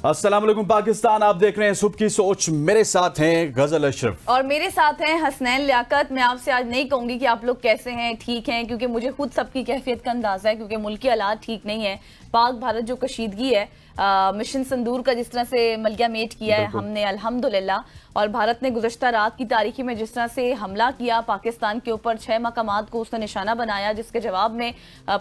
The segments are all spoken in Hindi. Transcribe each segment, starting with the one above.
अस्सलाम वालेकुम पाकिस्तान, आप देख रहे हैं सुबह की सोच। मेरे साथ हैं गजल अशरफ और मेरे साथ हैं हसनैन लियाकत। मैं आपसे आज नहीं कहूंगी कि आप लोग कैसे हैं, ठीक हैं, क्योंकि मुझे खुद सबकी कैफियत का अंदाजा है, क्योंकि मुल्क की हालात ठीक नहीं है। पाक भारत जो कशीदगी है, मिशन संदूर का जिस तरह से मलिया मेट किया है हमने अल्हम्दुलिल्लाह, और भारत ने गुज़श्ता रात की तारीखी में जिस तरह से हमला किया पाकिस्तान के ऊपर, 6 मकामात को उसने निशाना बनाया, जिसके जवाब में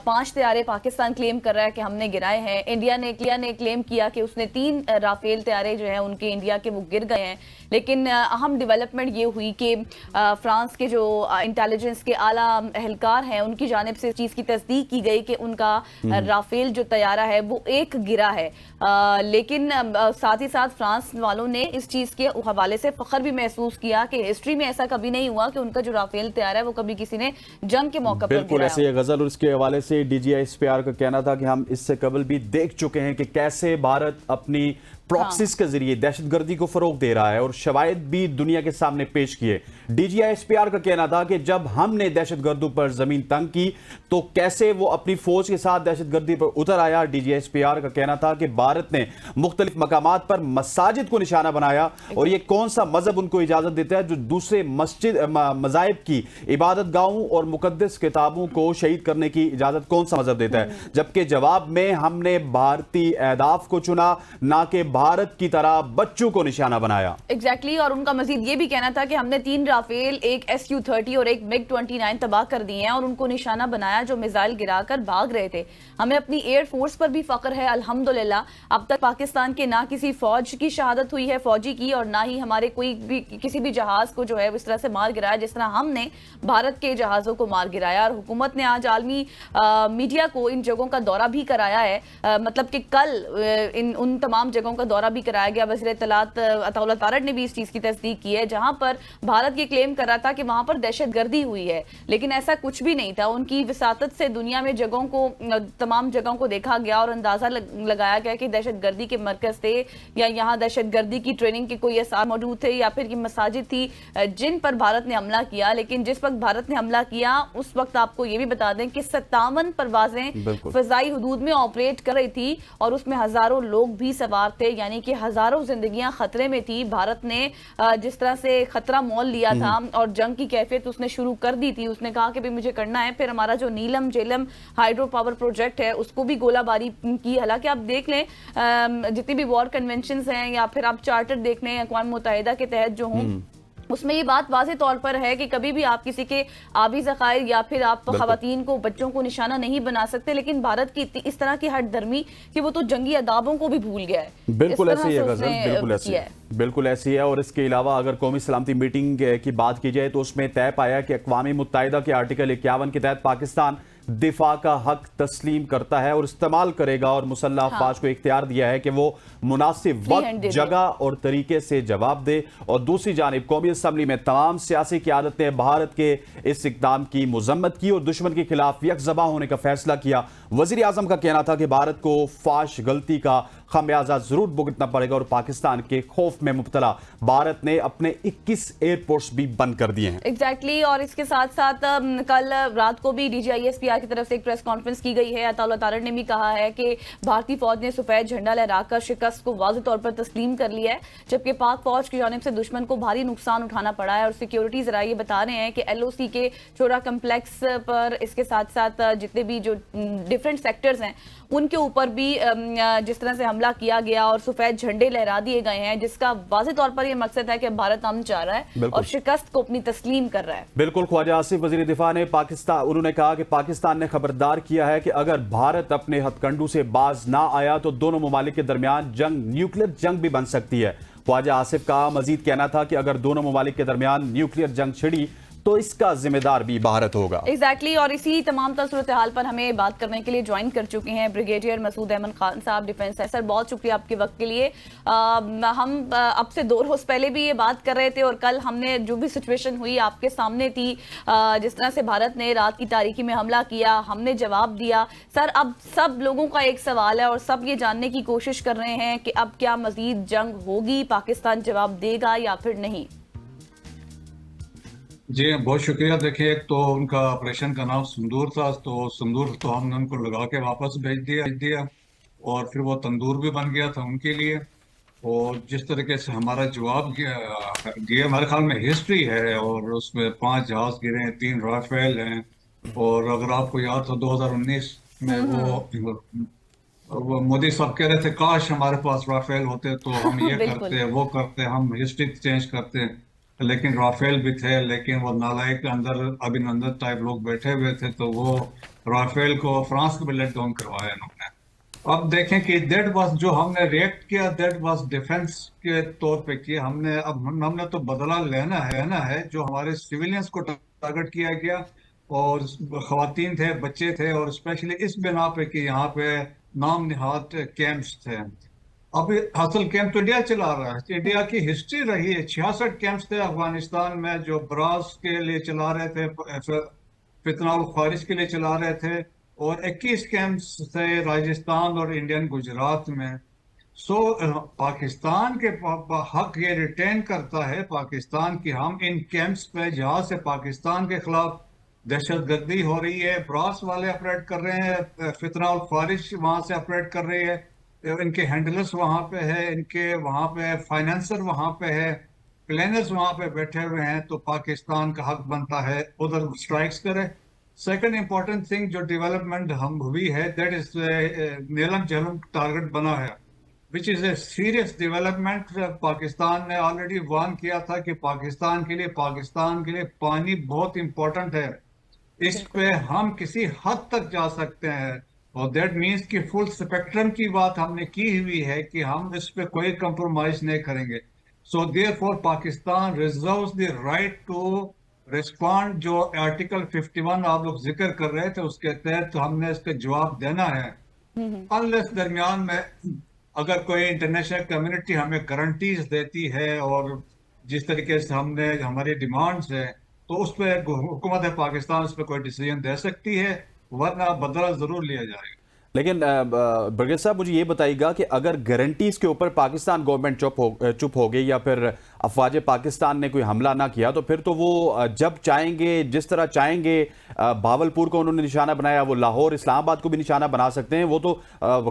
5 तैयारे पाकिस्तान क्लेम कर रहा है कि हमने गिराए हैं। इंडिया ने क्लेम किया कि उसने 3 राफेल तैयारे जो है उनके इंडिया के वो गिर गए हैं। लेकिन अहम डेवलपमेंट ये हुई कि फ्रांस के जो इंटेलिजेंस के आला एहलकार हैं उनकी जानिब से इस चीज़ की तस्दीक की गई कि उनका राफेल जो तैयारा है वो एक गिरा है। लेकिन साथ ही साथ फ्रांस वालों ने इस चीज़ के हवाले से फख्र भी महसूस किया कि हिस्ट्री में ऐसा कभी नहीं हुआ कि उनका जो राफेल तैयार है वो कभी किसी ने जंग के मौके पर बिल्कुल ऐसे ही गजल। और इसके हवाले से DGISPR का कहना था कि हम इससे कबल भी देख चुके हैं कि कैसे भारत अपनी प्रॉक्सिस के जरिए दहशतगर्दी को फरोग दे रहा है और शवाहिद भी दुनिया के सामने पेश किए। DGISPR का कहना था कि जब हमने दहशतगर्दों पर जमीन तंग की तो कैसे वो अपनी फौज के साथ दहशतगर्दी पर उतर आया। DGISPR का कहना था कि भारत ने मुख्तलिफ मकामात पर मसाजिद को निशाना बनाया, और ये कौन सा मजहब उनको इजाजत देता है जो दूसरे मजाहिब की इबादत गाहों और मुकद्दस किताबों को शहीद करने की इजाजत कौन सा मजहब देता है। जबकि जवाब में हमने भारतीय अहदाफ को चुना, ना कि भारत की तरह बच्चों को निशाना बनाया। एग्जैक्टली। और उनका मजीद ये भी कहना था कि हमने 3 राफेल, एक SU-30 और एक MiG-29 तबाह कर दिए हैं और उनको निशाना बनाया जो मिसाइल गिराकर भाग रहे थे। हमें अपनी एयर फोर्स पर भी फख्र है अल्हम्दुलिल्लाह। अब तक पाकिस्तान के ना किसी फौज की शहादत हुई है फौजी की, और ना ही हमारे किसी भी जहाज को जो है इस तरह से मार गिराया जिस तरह हमने भारत के जहाजों को मार गिराया। और हुकूमत ने आज आलमी मीडिया को इन जगहों का दौरा भी कराया है, मतलब कि कल उन तमाम जगहों का दौरा भी कराया गया। वज़ीर इत्तलात अताउल्लाह तारड़ ने भी इस चीज़ की तस्दीक की है, जहां पर भारत ये क्लेम कर रहा था कि वहां पर दहशतगर्दी हुई है, लेकिन ऐसा कुछ भी नहीं था। उनकी विसातत से दुनिया में जगहों को, तमाम जगहों को देखा गया और अंदाजा लगाया गया कि दहशतगर्दी के मरकज थे या यहाँ दहशतगर्दी की ट्रेनिंग के कोई असर मौजूद थे, या फिर ये मसाजिद थी जिन पर भारत ने हमला किया। लेकिन जिस वक्त भारत ने हमला किया उस वक्त आपको ये भी बता दें कि 57 परवाजें फजाई हदूद में ऑपरेट कर रही थी और उसमें हजारों लोग भी सवार थे, यानी कि हजारों जिंदगियां खतरे में थी। भारत ने जिस तरह से खतरा मोल लिया था और जंग की कैफियत उसने शुरू कर दी थी। उसने कहा कि भी मुझे करना है। फिर हमारा जो नीलम झेलम हाइड्रो पावर प्रोजेक्ट है उसको भी गोलाबारी की। हालांकि आप देख लें जितनी भी वॉर कन्वेंशन हैं या फिर आप चार्टर देख लें अक़वाम मुत्तहिदा के तहत जो हों, उसमें ये बात वाज़ेह तौर पर है कि कभी भी आप किसी के आबी ज़खायर या फिर आप ख़वातीन को, बच्चों को निशाना नहीं बना सकते। लेकिन भारत की इस तरह की हट धर्मी कि वो तो जंगी अदाबों को भी भूल गया है। बिल्कुल ऐसी है गजल, बिल्कुल ऐसी है। और इसके अलावा अगर कौमी सलामती मीटिंग की बात की जाए तो उसमें तय पाया कि अक़वाम मुत्तहिदा के आर्टिकल 51 के तहत पाकिस्तान दिफा का हक तस्लीम करता है और इस्तेमाल करेगा, और मुसल्लह अफवाज को इख्तियार दिया है कि वो मुनासिब वक्त, जगह और तरीके से जवाब दे। और दूसरी जानिब कौमी असम्बली में तमाम सियासी क़यादत ने भारत के इस इक़दाम की मजम्मत की और दुश्मन के खिलाफ यकजबा होने का फैसला किया। वज़ीर आज़म का कहना था कि भारत को फाश गलती का खमियाजा जरूर भुगतना पड़ेगा, और पाकिस्तान के खौफ में मुब्तला भारत ने अपने 21 एयरपोर्ट्स भी बंद कर दिए हैं। एग्जैक्टली। और इसके साथ साथ कल रात को भी DGISPR की तरफ से एक प्रेस कॉन्फ्रेंस की गई है। अताउल्लाह तारड़ ने भी कहा है कि भारतीय फौज ने सफेद झंडा लहराकर शिकस्त को वाज़ेह तौर पर तस्लीम कर लिया है, जबकि पाक फौज की जानिब से दुश्मन को भारी नुकसान उठाना पड़ा है। और सिक्योरिटी जरा ये बता रहे हैं कि LOC के चोरा कम्प्लेक्स पर, इसके साथ साथ जितने भी जो डिफरेंट सेक्टर्स हैं उनके ऊपर भी जिस तरह से हमला किया गया और सफेद झंडे लहरा दिए गए हैं, जिसका वाज़ेह तौर पर यह मकसद है कि भारत अमन चाह रहा है और शिकस्त को अपनी तस्लीम कर रहा है। बिल्कुल। ख्वाजा आसिफ वज़ीर दिफा ने उन्होंने कहा कि पाकिस्तान ने खबरदार किया है कि अगर भारत अपने हथकंडू से बाज ना आया तो दोनों ममालिक के दरमियान न्यूक्लियर जंग भी बन सकती है। ख्वाजा आसिफ का मजीद कहना था कि अगर दोनों ममालिक के दरमियान न्यूक्लियर जंग छिड़ी तो इसका जिम्मेदार भी भारत होगा। एग्जैक्टली। और इसी तमाम सूरत हाल पर हमें बात करने के लिए ज्वाइन कर चुके हैं ब्रिगेडियर मसूद अहमद खान साहब, डिफेंस सर। बहुत शुक्रिया आपके वक्त के लिए। हम अब से 2 रोज पहले भी ये बात कर रहे थे और कल हमने जो भी सिचुएशन हुई आपके सामने थी, जिस तरह से भारत ने रात की तारीखी में हमला किया, हमने जवाब दिया। सर, अब सब लोगों का एक सवाल है और सब ये जानने की कोशिश कर रहे हैं कि अब क्या मजीद जंग होगी, पाकिस्तान जवाब देगा या फिर नहीं? जी बहुत शुक्रिया। देखिए, एक तो उनका ऑपरेशन का नाम संदूर था, तो संदूर तो हमने उनको लगा के वापस भेज दिया और फिर वो तंदूर भी बन गया था उनके लिए। और जिस तरीके से हमारा जवाब दिया हमारे ख्याल में हिस्ट्री है, और उसमें 5 जहाज गिरे हैं, 3 राफेल हैं। और अगर आपको याद हो 2019 में वो मोदी साहब कह रहे थे काश हमारे पास राफेल होते तो हम ये बिल्कुल। करते वो करते, हम हिस्ट्री चेंज करते। लेकिन राफेल भी थे, लेकिन वो नालायक के अंदर अभिनंदन टाइप लोग बैठे हुए थे, तो वो राफेल को फ्रांस को भी लेट डाउन करवाया इन्होंने। अब देखें कि दैट वाज जो हमने रिएक्ट किया, दैट वाज डिफेंस के तौर पे किया हमने। अब हमने तो बदला लेना है जो हमारे सिविलियंस को टारगेट किया गया, और खवातीन थे, बच्चे थे, और स्पेशली इस बिना पे कि यहाँ पे नाम निहाद कैंप्स थे। अभी असल कैंप तो इंडिया चला रहा है, इंडिया की हिस्ट्री रही है। 66 कैंप्स थे अफगानिस्तान में जो ब्रास के लिए चला रहे थे, फितना और ख्वारिज के लिए चला रहे थे, और 21 कैंप्स थे राजस्थान और इंडियन गुजरात में। सो पाकिस्तान के हक ये रिटेन करता है पाकिस्तान की हम इन कैंप्स पे जहाँ से पाकिस्तान के खिलाफ दहशतगर्दी हो रही है, ब्रास वाले ऑपरेट कर रहे हैं, फितना और ख्वारिज वहां से ऑपरेट कर रही है, इनके हैंडलर्स वहां पे है, इनके वहां पे फाइनेंसर वहां पे है, प्लानर्स वहां पे बैठे हुए हैं, तो पाकिस्तान का हक बनता है उधर स्ट्राइक्स करे। सेकंड इंपॉर्टेंट थिंग जो डेवलपमेंट हम हुई है, that is Neelam Jhelum target बना है, which is a serious development. Pakistan ने ऑलरेडी वार्न किया था कि पाकिस्तान के लिए पानी बहुत इंपॉर्टेंट है, इस पे हम किसी हद तक जा सकते हैं। और दैट मीन्स कि फुल स्पेक्ट्रम की बात हमने की हुई है कि हम इस पे कोई कंप्रोमाइज नहीं करेंगे। So therefore Pakistan reserves the right to respond. जो आर्टिकल 51 आप लोग जिक्र कर रहे थे उसके तहत तो हमने इसका जवाब देना है, अनलेस दरमियान में अगर कोई इंटरनेशनल कम्युनिटी हमें गारंटीज देती है और जिस तरीके से हमने हमारी डिमांड्स है, तो उस पर हुकूमत पाकिस्तान उस पर कोई डिसीजन दे सकती है, वरना बदला जरूर लिया जाएगा। लेकिन बरगद साहब, मुझे ये बताइएगा कि अगर गारंटीज के ऊपर पाकिस्तान गवर्नमेंट चुप हो गई या फिर अफवाज पाकिस्तान ने कोई हमला ना किया, तो फिर तो वो जब चाहेंगे, जिस तरह चाहेंगे, भावलपुर को उन्होंने निशाना बनाया, वो लाहौर इस्लामाबाद को भी निशाना बना सकते हैं। वो तो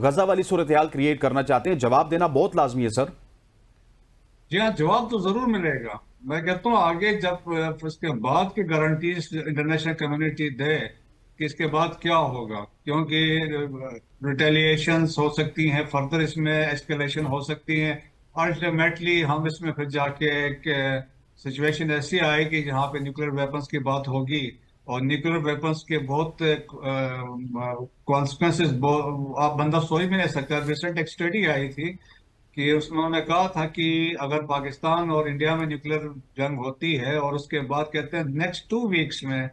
गजा वाली सूरत हाल क्रिएट करना चाहते हैं। जवाब देना बहुत लाजमी है सर। जी हाँ, जवाब तो जरूर मिलेगा। मैं कहता हूँ आगे जब उसके बाद की गारंटीज इंटरनेशनल कम्युनिटी दे कि इसके बाद क्या होगा, क्योंकि रिटेलिएशंस हो सकती हैं, फर्दर इसमें एस्केलेशन हो सकती हैं। अल्टीमेटली हम इसमें फिर जाके एक सिचुएशन ऐसी आएगी जहाँ पे न्यूक्लियर वेपन्स की बात होगी, और न्यूक्लियर वेपन्स के बहुत कॉन्सिक्वेंसेस आप बंदा सोच भी नहीं सकता। रिसेंट एक स्टडी आई थी कि उन्होंने कहा था कि अगर पाकिस्तान और इंडिया में न्यूक्लियर जंग होती है और उसके बाद कहते हैं नेक्स्ट 2 वीक्स में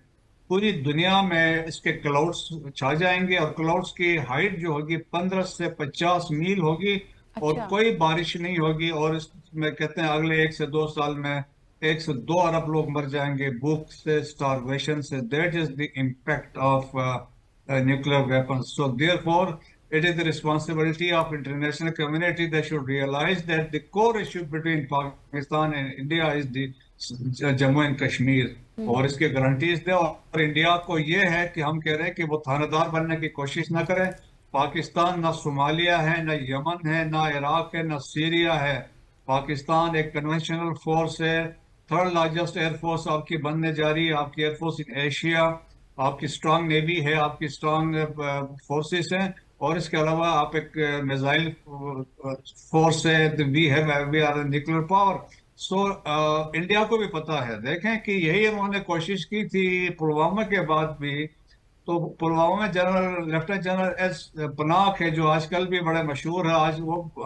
पूरी दुनिया में इसके क्लाउड्स छा जाएंगे, और क्लाउड्स की हाइट जो होगी 15 से 50 मील होगी, और अच्छा। कोई बारिश नहीं होगी। और इसमें कहते हैं अगले 1 से 2 साल में 1 से 2 अरब लोग मर जाएंगे भूख से, स्टारवेशन से। That is the impact of nuclear weapons. So therefore, it is the responsibility of international community. They should realize that the core issue between Pakistan and India is the Jammu and Kashmir. और इसके गारंटीज दे, और इंडिया को ये है कि हम कह रहे हैं कि वो थानेदार बनने की कोशिश ना करें। पाकिस्तान ना सोमालिया है, ना यमन है, ना इराक है, ना सीरिया है। पाकिस्तान एक कन्वेंशनल फोर्स है, 3rd लार्जेस्ट एयरफोर्स आपकी बनने जा रही है, आपकी एयरफोर्स इन एशिया, आपकी स्ट्रांग नेवी है, आपकी स्ट्रांग फोर्सेस हैं, और इसके अलावा आप एक मिसाइल फोर्स है। We are nuclear power. So India को भी पता है, देखें कि यही उन्होंने कोशिश की थी पुलवामा के बाद भी। तो पुलवामा में लेफ्टिनेंट जनरल एस पनाक है जो आजकल भी बड़े मशहूर है,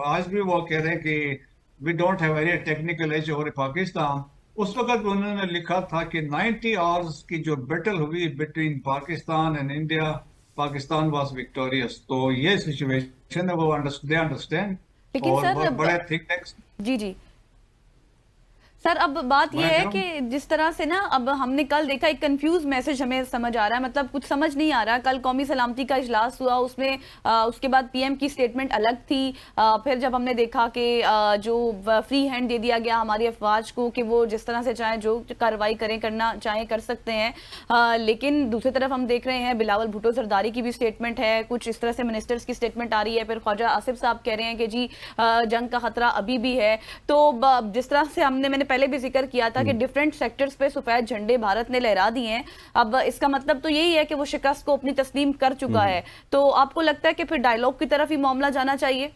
आज भी वो कह रहे हैं कि we don't have any technical edge over Pakistan. उस वक्त उन्होंने लिखा था कि 90 आवर्स की जो बैटल हुई between Pakistan and India, Pakistan was victorious. तो ये सिचुएशन है, वो दे अंडरस्टैंड। लेकिन और सर बहुत बड़े थिंक टैंक्स। जी जी सर अब बात यह है मैं कि जिस तरह से ना अब हमने कल देखा एक कंफ्यूज मैसेज हमें समझ आ रहा है, मतलब कुछ समझ नहीं आ रहा। कल कौमी सलामती का इजलास हुआ, उसमें उसके बाद पीएम की स्टेटमेंट अलग थी। फिर जब हमने देखा कि जो फ्री हैंड दे दिया गया हमारी अफवाज को कि वो जिस तरह से चाहे जो कार्रवाई करें, करना चाहे कर सकते हैं, लेकिन दूसरी तरफ हम देख रहे हैं बिलावल भुट्टो जरदारी की भी स्टेटमेंट है, कुछ इस तरह से मिनिस्टर्स की स्टेटमेंट आ रही है। फिर ख्वाजा आसिफ साहब कह रहे हैं कि जी जंग का खतरा अभी भी है। तो जिस तरह से मैंने पहले भी जिक्र किया था कि डिफरेंट सेक्टर्स पे सफेद झंडे भारत ने लहरा दिए हैं, अब इसका मतलब तो यही है कि वो शिकस्त को अपनी तस्लीम कर चुका है। तो आपको लगता है कि फिर डायलॉग की तरफ ही मामला जाना चाहिए?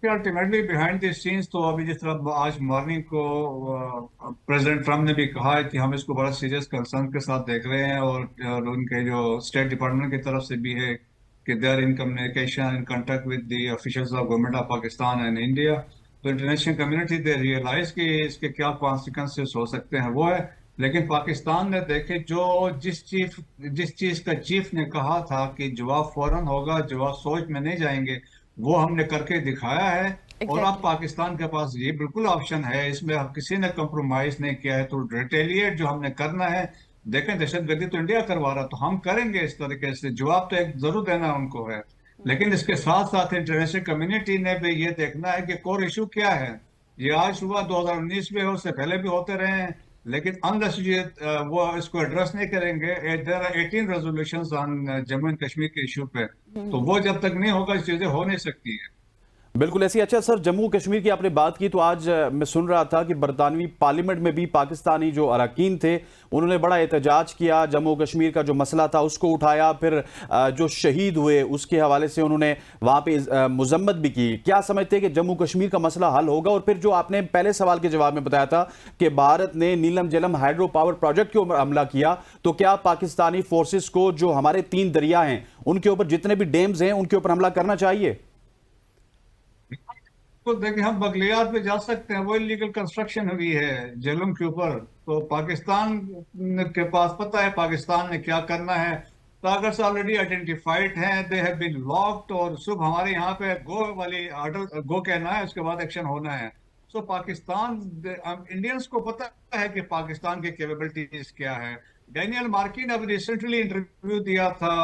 अल्टीमेटली बिहाइंड द सीन्स तो अभी जिस तरह आज मॉर्निंग को प्रेसिडेंट ट्रम्प ने भी कहा है कि हम इसको बड़ा सीरियस कंसर्न के साथ देख रहे हैं, और उनके जो स्टेट डिपार्टमेंट की तरफ से भी है कि they are in communication in contact with the officials of government of Pakistan and India. तो इंटरनेशनल कम्युनिटी दे रियलाइज कि इसके क्या कॉन्सिक्वेंसेस हो सकते हैं वो है। लेकिन पाकिस्तान ने देखे जो जिस चीज का चीफ ने कहा था कि जवाब फौरन होगा, जवाब सोच में नहीं जाएंगे, वो हमने करके दिखाया है। और अब पाकिस्तान के पास ये बिल्कुल ऑप्शन है, इसमें अब किसी ने कंप्रोमाइज नहीं किया है। तो रिटेलिएट जो हमने करना है, देखें दहशतगर्दी तो इंडिया करवा रहा, तो हम करेंगे इस तरीके से, जवाब तो एक जरूर देना उनको है। लेकिन इसके साथ साथ इंटरनेशनल कम्युनिटी ने भी ये देखना है कि कोर इशू क्या है। ये आज हुआ 2019 में, उससे पहले भी होते रहे हैं, लेकिन अनलेस ये वो इसको एड्रेस नहीं करेंगे। There are 18 resolutions on Jammu and Kashmir के इशू पे, तो वो जब तक नहीं होगा चीजें हो नहीं सकती है। बिल्कुल ऐसी। अच्छा सर, जम्मू कश्मीर की आपने बात की, तो आज मैं सुन रहा था कि बरतानवी पार्लियामेंट में भी पाकिस्तानी जो अरकान थे उन्होंने बड़ा एहतजाज किया, जम्मू कश्मीर का जो मसला था उसको उठाया, फिर जो शहीद हुए उसके हवाले से उन्होंने वहां पे मजम्मत भी की। क्या समझते हैं कि जम्मू कश्मीर का मसला हल होगा? और फिर जो आपने पहले सवाल के जवाब में बताया था कि भारत ने नीलम झेलम हाइड्रो पावर प्रोजेक्ट के ऊपर हमला किया, तो क्या पाकिस्तानी फोर्सेस को जो हमारे 3 दरिया हैं उनके ऊपर, जितने भी डैम्स हैं उनके ऊपर हमला करना चाहिए? तो देखिए, हम बगलियात पे जा सकते हैं, वो इलीगल कंस्ट्रक्शन हुई है झेलम के ऊपर, तो पाकिस्तान के पास पता है पाकिस्तान ने क्या करना है। टारगेट्स ऑलरेडी आइडेंटिफाइड हैं, दे हैव बीन लॉक्ड, और सुबह हमारे यहाँ पे गो वाली ऑर्डर गो कहना है, उसके बाद एक्शन होना है। सो पाकिस्तान, इंडियंस को पता है कि पाकिस्तान की कैपेबिलिटीज क्या है। डैनियल मार्की ने अभी रिसेंटली इंटरव्यू दिया था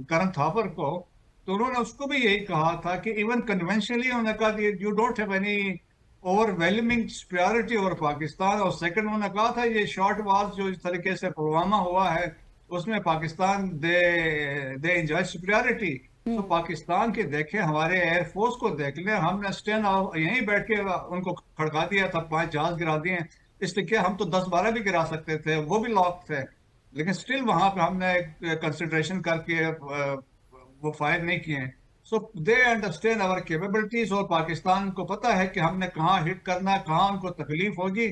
करण थापर को, तो उन्होंने उसको भी यही कहा था कि इवन कन्वेंशनली उन्होंने कहा कि you don't have any overwhelming superiority over Pakistan. और सेकंड उन्होंने कहा था ये शॉर्ट वार्स जो इस तरीके से पुलवामा हुआ है उसमें पाकिस्तान दे एंजॉय सुपीरियरिटी। तो पाकिस्तान के देखें, हमारे एयरफोर्स को देख लें, हमने स्टैंड यहीं बैठ के उनको खड़का दिया था, 5 जहाज गिरा दिए। इसलिए क्या, हम तो 10-12 भी गिरा सकते थे, वो भी लॉक थे, लेकिन स्टिल वहां पे हमने कंसिडरेशन करके वो फायर नहीं किए हैं। So they understand our capabilities, और पाकिस्तान को पता है कि हमने कहाँ हिट करना है, कहाँ उनको तकलीफ होगी,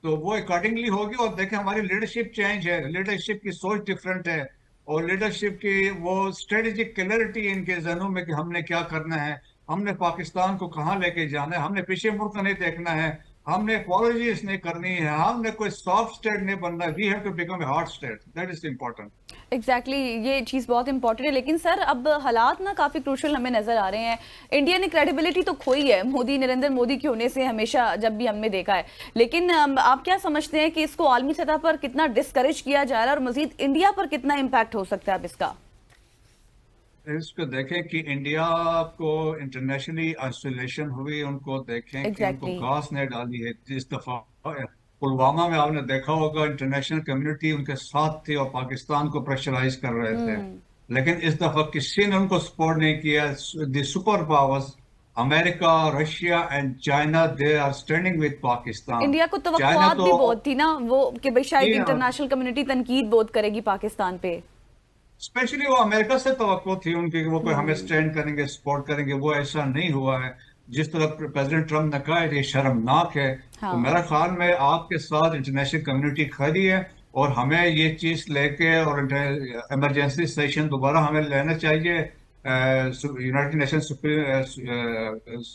तो वो अकॉर्डिंगली होगी। और देखें, हमारी लीडरशिप चेंज है, लीडरशिप की सोच डिफरेंट है, और लीडरशिप की वो स्ट्रेटेजिक क्लैरिटी इनके जहनों में कि हमने क्या करना है, हमने पाकिस्तान को कहाँ लेके जाना है, हमने पीछे मुड़ कर नहीं देखना है, हमने अपॉलॉजीज नहीं करनी है, हमने कोई सॉफ्ट स्टेट नहीं बनना। We have to become a hard state, that is important. Exactly ये चीज़ बहुत इंपॉर्टेंट है। लेकिन सर अब हालात ना काफ़ी क्रूशल हमें नज़र आ रहे हैं। इंडिया ने क्रेडिबिलिटी तो खोई है नरेंद्र मोदी के होने से, हमेशा जब भी हमने देखा है। लेकिन आप क्या समझते हैं कि इसको आलमी सतह पर कितना डिस्करेज किया जा रहा है, और मजीद इंडिया पर कितना इम्पैक्ट हो सकता है अब इसका? इसको देखें कि इंडिया को इंटरनेशनली आइसोलेशन हुई, उनको देखें कि उनको घास ने डाली है। जिस दफा पुलवामा में आपने देखा होगा, इंटरनेशनल कम्युनिटी उनके साथ थी और पाकिस्तान को प्रेशराइज कर रहे थे, लेकिन इस दफा किसी ने उनको सपोर्ट नहीं किया। The super powers America, Russia and China, they are standing with Pakistan. India को तवक्कुआत भी बहुत थी ना वो, कि भाई शायद इंटरनेशनल कम्युनिटी तनकीद बहुत करेगी पाकिस्तान पे। स्पेशली वो अमेरिका से तवक्को थी उनकी कि वो कोई हमें स्टैंड करेंगे, सपोर्ट करेंगे, वो ऐसा नहीं हुआ है। जिस तरह प्रेसिडेंट ट्रम्प ने कहा है, ये शर्मनाक है। हाँ। तो मेरा ख्याल में आपके साथ इंटरनेशनल कम्युनिटी खड़ी है, और हमें ये चीज लेके और इमरजेंसी सेशन दोबारा हमें लेना चाहिए यूनाइटेड नेशन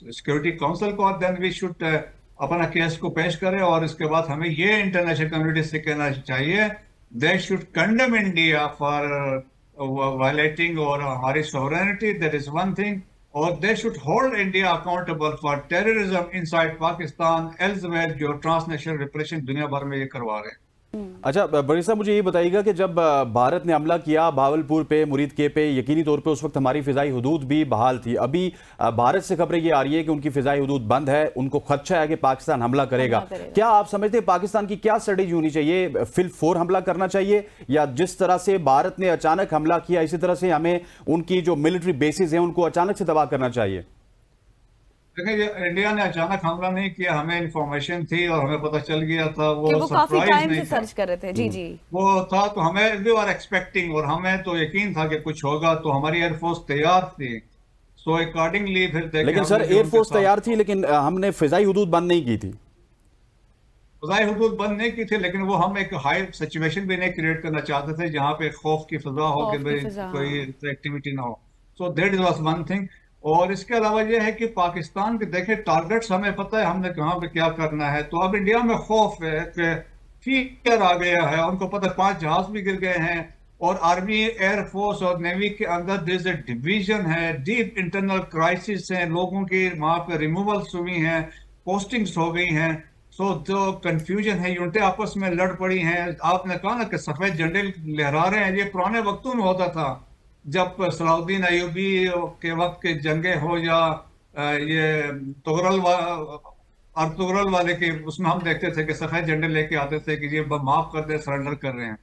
सिक्योरिटी काउंसिल को, और देन वी शुड अपना केस को पेश करें। और इसके बाद हमें ये इंटरनेशनल कम्युनिटी से कहना चाहिए, they should condemn India for violating और हमारी sovereignty, that is one thing. और they should hold India accountable for terrorism inside Pakistan elsewhere, जो ट्रांसनेशनल रिप्रेशन दुनिया भर में ये करवा रहे हैं। अच्छा बड़ी साहब, मुझे ये बताइएगा कि जब भारत ने हमला किया भावलपुर पे, मुरीद के पे, यकीनी तौर पे उस वक्त हमारी फिजाई हुदूद भी बहाल थी। अभी भारत से खबरें ये आ रही है कि उनकी फिजाई हुदूद बंद है, उनको खदशा है कि पाकिस्तान हमला करेगा। क्या आप समझते हैं पाकिस्तान की क्या स्ट्रेटेजी होनी चाहिए? फिल फोर हमला करना चाहिए, या जिस तरह से भारत ने अचानक हमला किया इसी तरह से हमें उनकी जो मिलिट्री बेसिस हैं उनको अचानक से तबाह करना चाहिए? देखिए, इंडिया ने अचानक हमला नहीं किया, हमें इंफॉर्मेशन थी और हमें पता चल गया था। कि वो काफी सरप्राइज टाइम नहीं से था, सर्च कर रहे थे। जी जी। वो था तो हमें वी आर एक्सपेक्टिंग, और हमें तो यकीन था कि कुछ होगा, तो हमारी एयरफोर्स तैयार थी। सो अकॉर्डिंगली फिर देखें, लेकिन सर हमने जो उनके एयरफोर्स साथ तैयार थी, लेकिन हमने फिजाई हुदूद बंद नहीं की थी। फजाई हुदूद बंद नहीं की थी, लेकिन वो हम एक हाई सिचुएशन भी नहीं क्रिएट करना चाहते थे जहां पे खौफ की फिजा हो कि खौफ की भाई फिजा, कोई हाँ। एक्टिविटी ना हो। So that was one thing. और इसके अलावा ये है कि पाकिस्तान के देखे टारगेट्स हमें पता है हमने कहाँ पे क्या करना है। तो अब इंडिया में खौफ है कि फियर आ गया है, उनको पता है 5 जहाज भी गिर गए हैं, और आर्मी, एयरफोर्स और नेवी के अंदर दिस ए डिवीजन है, डीप इंटरनल क्राइसिस है, लोगों की वहां पे रिमूवल्स हुई हैं, पोस्टिंग्स हो गई हैं। सो जो कंफ्यूजन है, यूनिटें आपस में लड़ पड़ी हैं। आपने कहा ना कि सफेद झंडे लहरा रहे हैं, ये पुराने वक्तों में होता था, जब सलाउद्दीन अयूबी के वक्त के जंगे हो, या ये अर्तुगरल वाले के, उसमें हम देखते थे कि सफेद झंडे लेके आते थे कि ये माफ कर दे, सरेंडर कर रहे हैं।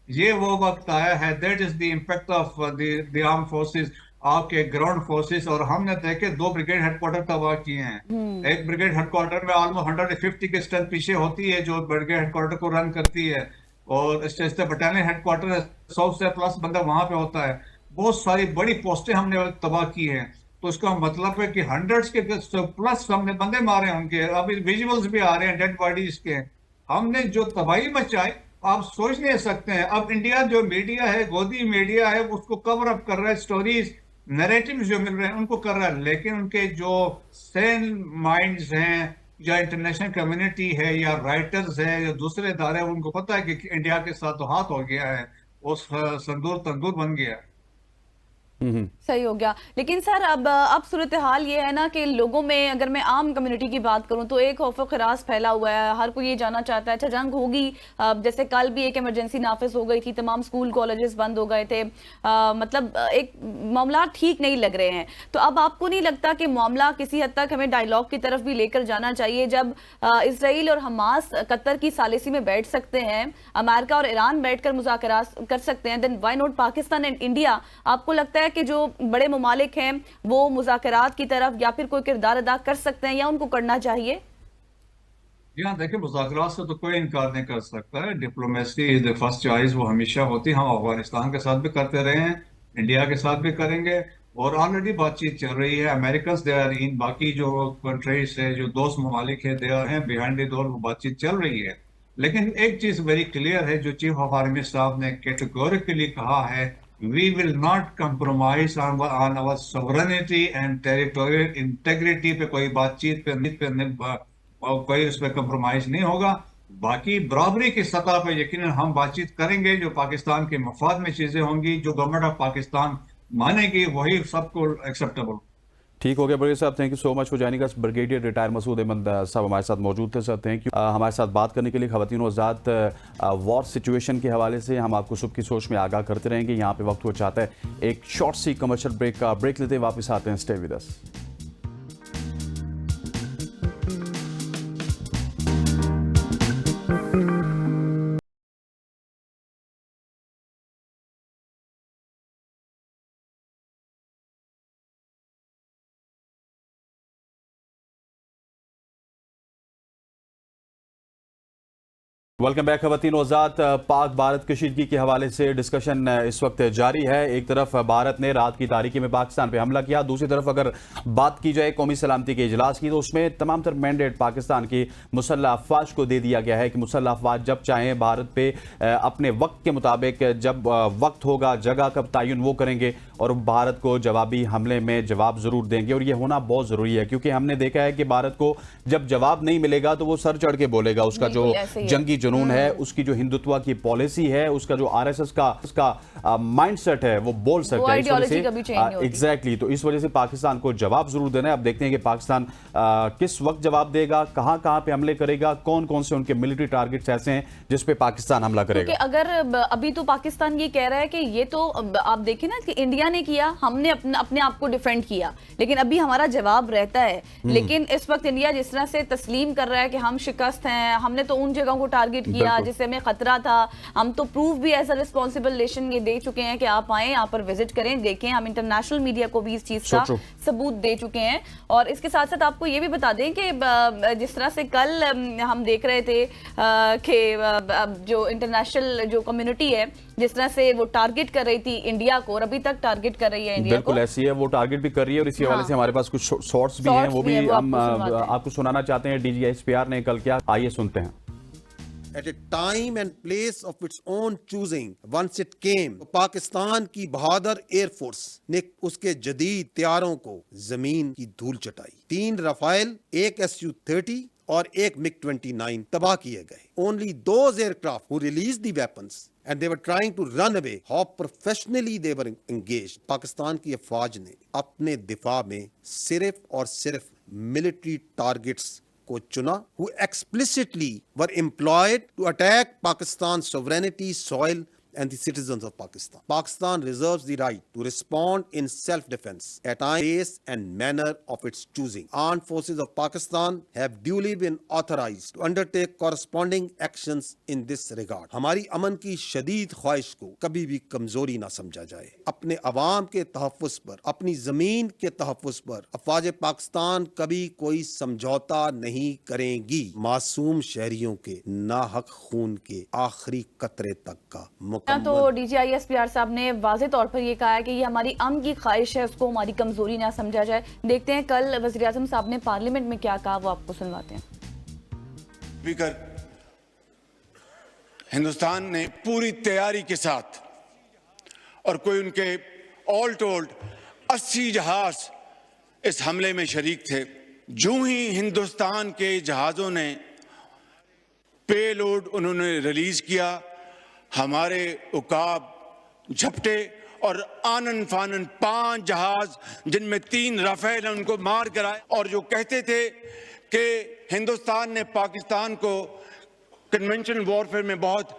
ये वो वक्त आया है, that is the impact of the arm forces, आपके ग्राउंड फोर्सेस। और हमने देखे 2 ब्रिगेड हेडक्वार्टर तबाह किए हैं। एक ब्रिगेड हेडक्वार्टर में ऑलमोस्ट 150 की स्ट्रेंथ पीछे होती है जो ब्रिगेड हेडक्वार्टर को रन करती है, और इस बटालियन हेडक्वार्टर 100 से प्लस बंदा वहां पे होता है। बहुत सारी बड़ी पोस्टें हमने तबाह की हैं। तो इसका मतलब है कि हंड्रेड्स के प्लस हमने बंदे मारे हैं उनके। अभी विजुअल्स भी आ रहे हैं डेड बॉडीज के। हमने जो तबाही मचाई आप सोच नहीं सकते हैं। अब इंडिया जो मीडिया है, गोदी मीडिया है, उसको कवर अप कर रहा है, स्टोरीज नैरेटिव्स जो मिल रहे हैं उनको कर रहा है, लेकिन उनके जो सेन माइंड्स हैं, या इंटरनेशनल कम्युनिटी है, या राइटर्स है, या दूसरे इदारे, उनको पता है कि इंडिया के साथ तो हाथ हो गया है, उस संदूर तंदूर बन गया है। सही हो गया। लेकिन सर अब सूरत हाल ये है ना कि लोगों में, अगर मैं आम कम्युनिटी की बात करूं तो एक खौफ खरास फैला हुआ है। हर कोई ये जानना चाहता है अच्छा जंग होगी, जैसे कल भी एक इमरजेंसी नाफिज हो गई थी, तमाम स्कूल कॉलेजेस बंद हो गए थे, मतलब एक मामला ठीक नहीं लग रहे हैं। तो अब आपको नहीं लगता कि मामला किसी हद तक हमें डायलॉग की तरफ भी लेकर जाना चाहिए? जब इसराइल और हमास कतर की सालिसी में बैठ सकते हैं, अमेरिका और ईरान बैठकर मुज़ाकरात कर सकते हैं, then why not Pakistan and India? आपको लगता है कि जो बड़े ममालिक हैं वो मुज़ाकरात की तरफ या फिर कोई किरदार अदा कर सकते हैं, या उनको करना चाहिए? यहाँ देखिए, मुज़ाकरात से तो कोई इनकार नहीं कर सकता है। Diplomacy is the first choice, वो हमेशा होती है। हम अफगानिस्तान के साथ भी करते रहे हैं, इंडिया के साथ भी करेंगे, और ऑलरेडी बातचीत चल रही है। अमेरिकन दे आर इन, बाकी जो कंट्रीज है, जो दोस्त ममालिक है, दे आर हैं बिहाइंड द डोर, वो बातचीत चल रही है। लेकिन एक चीज वेरी क्लियर है, जो चीफ ऑफ आर्मी साहब ने कैटेगोरिकली कहा है, we will not compromise on our sovereignty and territorial integrity पे कोई बातचीत पे और कोई उस पर कंप्रोमाइज नहीं होगा। बाकी बराबरी की सतह पर यकीनन हम बातचीत करेंगे, जो पाकिस्तान के मफाद में चीजें होंगी, जो गवर्नमेंट ऑफ पाकिस्तान मानेगी, वही सबको एक्सेप्टेबल। ठीक हो गया ब्रिगेडियर साहब, thank you so much for joining us. Brigadier retire Masood Ahmed साहब हमारे साथ मौजूद थे। सर थैंक यू हमारे साथ बात करने के लिए। ख़वातीन और आज़ाद वॉर सिचुएशन के हवाले से हम आपको सुबह की सोच में आगाह करते रहेंगे। यहाँ पे वक्त हो चाहता है एक शॉर्ट सी कमर्शियल ब्रेक का ब्रेक लेते वापस आते हैं। Stay with us. Welcome back ख़वातीन और आज़ाद। पाक भारत कशीदगी के हवाले से डिस्कशन इस वक्त जारी है। एक तरफ भारत ने रात की तारीकी में पाकिस्तान पे हमला किया, दूसरी तरफ अगर बात की जाए कौमी सलामती के इजलास की, तो उसमें तमाम तर मैंडेट पाकिस्तान की मुसल्लह अफवाज को दे दिया गया है कि मुसल्लह अफवाज जब चाहें भारत पे अपने वक्त के मुताबिक, जब वक्त होगा, जगह का तयन वो करेंगे और भारत को जवाबी हमले में जवाब ज़रूर देंगे। और ये होना बहुत ज़रूरी है, क्योंकि हमने देखा है कि भारत को जब जवाब नहीं मिलेगा तो वो सर चढ़ के बोलेगा, उसका जो जंगी जुनून है, उसकी जो हिंदुत्व की पॉलिसी है, उसका जो आरएसएस का उसका माइंडसेट है, वो बोल सकता है। आइडियोलॉजी कभी चेंज नहीं होती। एग्जैक्टली, तो इस वजह से पाकिस्तान को जवाब जरूर देना है। अब देखते हैं कि पाकिस्तान किस वक्त जवाब देगा, कहां कहां पे हमले करेगा, कौन कौन से उनके मिलिट्री टारगेट्स ऐसे हैं जिस पे पाकिस्तान हमला करेगा। अगर अभी तो पाकिस्तान ये कह रहा है कि ये तो आप देखें ना कि इंडिया ने किया, हमने अपने आप को डिफेंड किया, लेकिन अभी हमारा जवाब रहता है। लेकिन इस वक्त इंडिया जिस तरह से तस्लीम कर रहा है कि हम शिकस्त हैं, हमने तो उन जगहों को टारगेट किया जिससे हमें खतरा था, हम तो प्रूफ भी एज अ रिस्पॉन्सिबल नेशन ये दे चुके हैं कि आप आए, यहाँ पर विजिट करें, देखें। हम इंटरनेशनल मीडिया को भी इस चीज का सबूत दे चुके हैं। और इसके साथ साथ आपको ये भी बता दें कि जिस तरह से कल हम देख रहे थे कि जो इंटरनेशनल जो कम्युनिटी है जिस तरह से वो टारगेट कर रही थी इंडिया को, और अभी तक टारगेट कर रही है इंडिया को। बिल्कुल ऐसी है, वो टारगेट भी कर रही है। और इसी हवाले से हमारे पास कुछ शॉर्ट्स भी हैं, वो भी हम आपको सुनाना चाहते हैं। DGISPR ने कल क्या, आइए सुनते हैं। At a time and place of its own choosing, once it came, Pakistan की बहादुर एयरफोर्स ने उसके जदीद तैयारों को जमीन की धूल चटाई। 3 रफाइल, 1 SU-30 और 1 MiG-29 तबाह किए गए। Only those aircraft who released the weapons and they were trying to run away, how professionally they were engaged. Pakistan की अफवाज ने अपने दिफा में सिर्फ और सिर्फ मिलिट्री टारगेट्स को चुना, who explicitly were employed to attack Pakistan's sovereignty, soil and the citizens of Pakistan. Pakistan reserves the right to respond in self-defense at time, place and manner of its choosing. Armed forces of Pakistan have duly been authorized to undertake corresponding actions in this regard. हमारी अमन की शदीद ख्वाहिश को कभी भी कमजोरी ना समझा जाए। अपने अवाम के तहफ़्फ़ुज़ पर, अपनी जमीन के तहफ़्फ़ुज़ पर अफ़वाज पाकिस्तान कभी कोई समझौता नहीं करेंगी। मासूम शहरियों के नाहक खून के आखिरी कतरे तक का तो DGISPR साहब ने वाज़ेह तौर पर यह कहा है कि ये हमारी अमन की ख्वाहिश है, उसको हमारी कमजोरी ना समझा जाए। देखते हैं कल वज़ीर आज़म साहब ने पार्लियामेंट में क्या कहा, वो आपको सुनवाते हैं। स्पीकर, हिंदुस्तान ने पूरी तैयारी के साथ और कोई उनके ऑल टोल्ड 80 जहाज इस हमले में शरीक थे। जो ही हिंदुस्तान के जहाजों ने पेलोड उन्होंने रिलीज किया, हमारे उकाब झपटे और आनन फानन 5 जहाज जिनमें 3 राफेल हैं उनको मार कराए। और जो कहते थे कि हिंदुस्तान ने पाकिस्तान को कन्वेंशनल वॉरफेयर में बहुत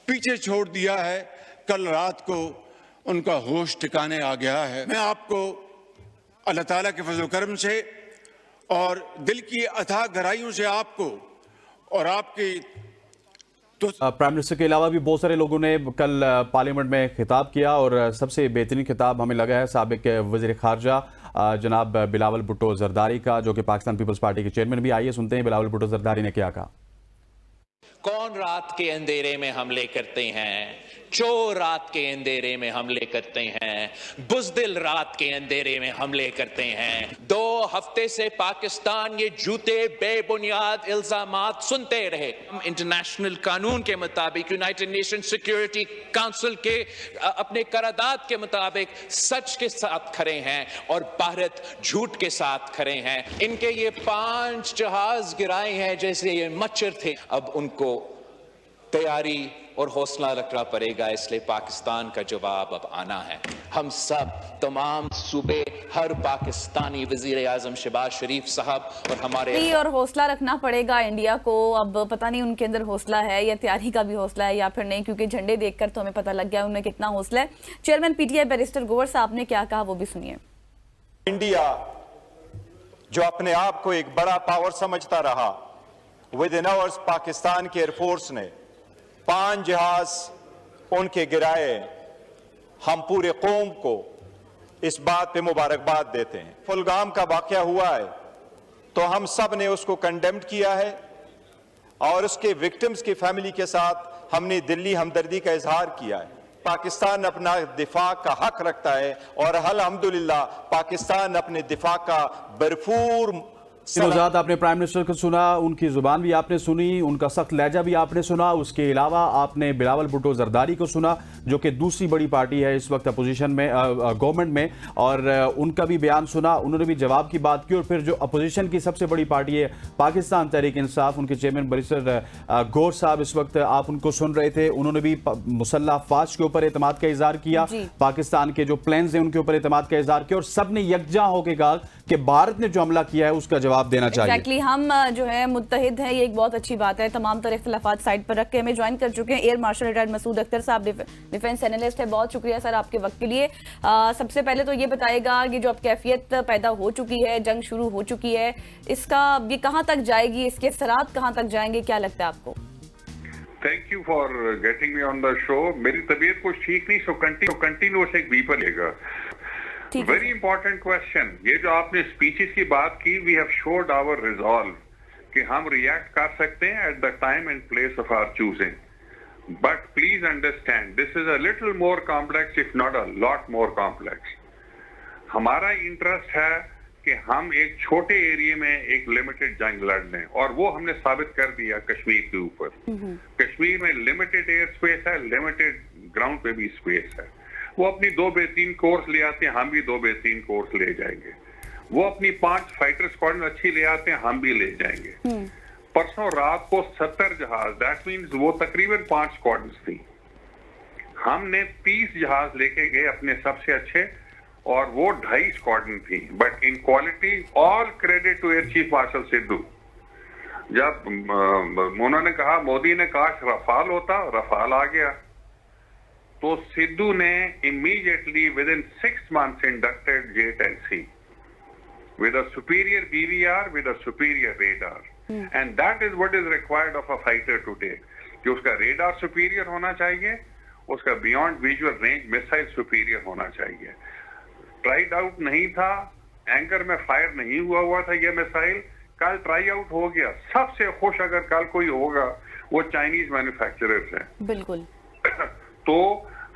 पीछे छोड़ दिया है, कल रात को उनका होश ठिकाने आ गया है। मैं आपको अल्लाह ताला के फजल करम से और दिल की अथाह गहराइयों से आपको और आपकी प्राइम मिनिस्टर के अलावा भी बहुत सारे लोगों ने कल पार्लियामेंट में खिताब किया, और सबसे बेहतरीन खिताब हमें लगा है साबिक वज़ीर ख़ारजा जनाब बिलावल भुट्टो ज़रदारी का, जो कि पाकिस्तान पीपल्स पार्टी के चेयरमैन भी। आइए सुनते हैं बिलावल भुट्टो ज़रदारी ने क्या कहा। कौन रात के अंधेरे में हमले करते हैं? चोर रात के अंधेरे में हमले करते हैं, बुज़दिल रात के अंधेरे में हमले करते हैं। 2 हफ्ते से पाकिस्तान ये झूठे बेबुनियाद इल्जामात सुनते रहे। हम इंटरनेशनल कानून के मुताबिक, यूनाइटेड नेशन सिक्योरिटी काउंसिल के अपने करारदाद के मुताबिक सच के साथ खड़े हैं और भारत झूठ के साथ खड़े हैं। इनके ये 5 जहाज गिराए हैं जैसे ये मच्छर थे। अब उनको तैयारी और हौसला रखना पड़ेगा, इसलिए पाकिस्तान का जवाब अब आना है। हम सब, तमाम सूबे, हर पाकिस्तानी, वजीर आजम शहबाज शरीफ साहब और हमारे और हौसला रखना पड़ेगा इंडिया को। अब पता नहीं उनके अंदर हौसला है या तैयारी का भी हौसला है या फिर नहीं, क्योंकि झंडे देखकर तो हमें पता लग गया उन्हें कितना हौसला है। चेयरमैन PTI बैरिस्टर गोवर साहब ने क्या कहा, वो भी सुनिए। इंडिया जो अपने आप को एक बड़ा पावर समझता रहा, विद इन आवर्स पाकिस्तान की एयरफोर्स ने 5 जहाज उनके गिराए। हम पूरे कौम को इस बात पे मुबारकबाद देते हैं। फुलगाम का वाकया हुआ है तो हम सब ने उसको कंडेम्ड किया है और उसके विक्टिम्स की फैमिली के साथ हमने दिली हमदर्दी का इजहार किया है। पाकिस्तान अपना दिफा का हक रखता है और अल्हम्दुलिल्लाह पाकिस्तान अपने दिफा का भरपूर इन वजात आपने प्राइम मिनिस्टर को सुना, उनकी जुबान भी आपने सुनी, उनका सख्त लहजा भी आपने सुना। उसके अलावा आपने बिलावल भुट्टो जरदारी को सुना, जो कि दूसरी बड़ी पार्टी है इस वक्त अपोजिशन में, गवर्नमेंट में, और उनका भी बयान सुना। उन्होंने भी जवाब की बात की। और फिर जो अपोजिशन की सबसे बड़ी पार्टी है पाकिस्तान तहरीक इंसाफ, उनके चेयरमैन बैरिस्टर गौर साहब, इस वक्त आप उनको सुन रहे थे। उन्होंने भी मुसल्लह अफवाज के ऊपर एतमाद का इजहार किया, पाकिस्तान के जो प्लान्स हैं उनके ऊपर एतमाद का इजहार किया, और सबने यकजा होकर कहा कि भारत ने जो हमला किया है उसका जवाब देना चाहिए। Exactly, हम जो है मुत्तहिद हैं, ये एक बहुत अच्छी बात है। तमाम तरह इख्तिलाफात साइड पर रख के हमें ज्वाइन कर चुके हैं air marshal retired Masood Akhtar साहब, डिफेंस एनालिस्ट है। बहुत शुक्रिया सर आपके वक्त के लिए। सबसे पहले तो ये बताएगा कि जो अब कैफियत पैदा हो चुकी है, जंग शुरू हो चुकी है, इसका ये कहाँ तक जाएगी, इसके असरात कहाँ तक जाएंगे, क्या लगता है आपको? Thank you for getting me on the show. मेरी तबीयत कुछ ठीक नहीं, सो कंटिन्यूअस एक बीपर लेगा। Very important question. ये जो आपने स्पीचेस की बात की, we have showed our resolve कि हम रिएक्ट कर सकते हैं at the time and place of our choosing. But please understand this is a little more complex, if not a lot more complex. हमारा इंटरेस्ट है कि हम एक छोटे एरिया में एक लिमिटेड जंग लड़ लें, और वो हमने साबित कर दिया कश्मीर के ऊपर। कश्मीर में लिमिटेड एयर स्पेस है, लिमिटेड ग्राउंड पे भी स्पेस है। वो अपनी 2 बेहतरीन कोर्स ले आते हैं, हम भी 2 बेहतरीन कोर्स ले जाएंगे। वो अपनी 5 फाइटर स्क्वाड्रन अच्छी ले आते हैं, हम भी ले जाएंगे। परसों रात को 70 जहाज, दैट मीन्स वो तकरीबन 5 स्क्वाड्रन थी, हमने 30 जहाज लेके गए अपने सबसे अच्छे, और वो 2.5 स्क्वाड्रन थी। But in quality all credit to air chief marshal Sidhu. जब उन्होंने कहा, मोदी ने कहा रफाल होता, रफाल आ गया, तो सिद्धू ने immediately with in 6 months inducted J-10C with a superior BVR, with a superior radar, and that is what is required of a fighter today, कि उसका radar superior होना चाहिए, उसका beyond visual range missile superior होना चाहिए। ट्राइड आउट नहीं था, एंकर में फायर नहीं हुआ था ये मिसाइल, कल ट्राई आउट हो गया। सबसे खुश अगर कल कोई होगा वो चाइनीज मैन्युफैक्चरर्स हैं। बिल्कुल। तो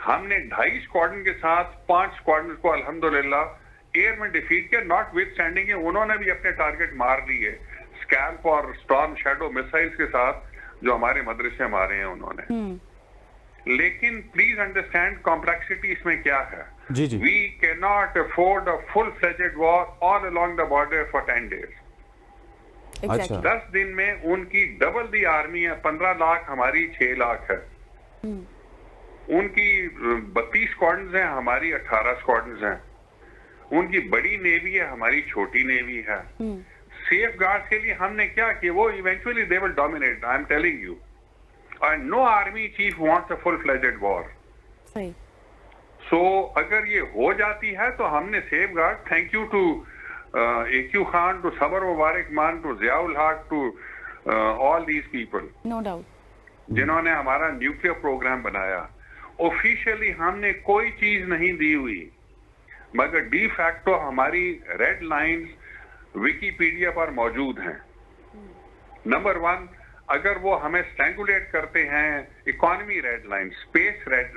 हमने 2.5 स्क्वाड्रन के साथ 5 स्क्वाड्रन को अल्हम्दुलिल्लाह एयर में डिफीट किया, नॉट विद स्टैंडिंग है उन्होंने भी अपने टारगेट मार लिए स्कैल्प और स्टॉर्म शैडो मिसाइल्स के साथ, जो हमारे मदरसे मारे हैं उन्होंने। लेकिन प्लीज अंडरस्टैंड कॉम्प्लेक्सिटी इसमें क्या है। जी जी। We can not afford a full fledged war all along the border for 10 days। अच्छा। 10 दिन में उनकी डबल दी आर्मी है, 15 लाख, हमारी 6 लाख है। उनकी 32 स्क्वाड्रन्स हैं, हमारी 18 स्क्वाड्रन्स हैं। उनकी बड़ी नेवी है, हमारी छोटी नेवी है। सेफ गार्ड के लिए हमने क्या किया, वो eventually they will dominate, I am telling you, and no army chief wants a full fledged war. सही। सो अगर ये हो जाती है तो हमने safeguard, thank you to AQ Khan, to Samar Mubarakmand, to Ziaul Haq, to all these people, no doubt, जिन्होंने हमारा न्यूक्लियर प्रोग्राम बनाया। ऑफिशियली हमने कोई चीज नहीं दी हुई, मगर डी फैक्टो हमारी रेड लाइंस विकीपीडिया पर मौजूद हैं। नंबर 1, अगर वो हमें स्ट्रैंगुलेट करते हैं, economy red line, space red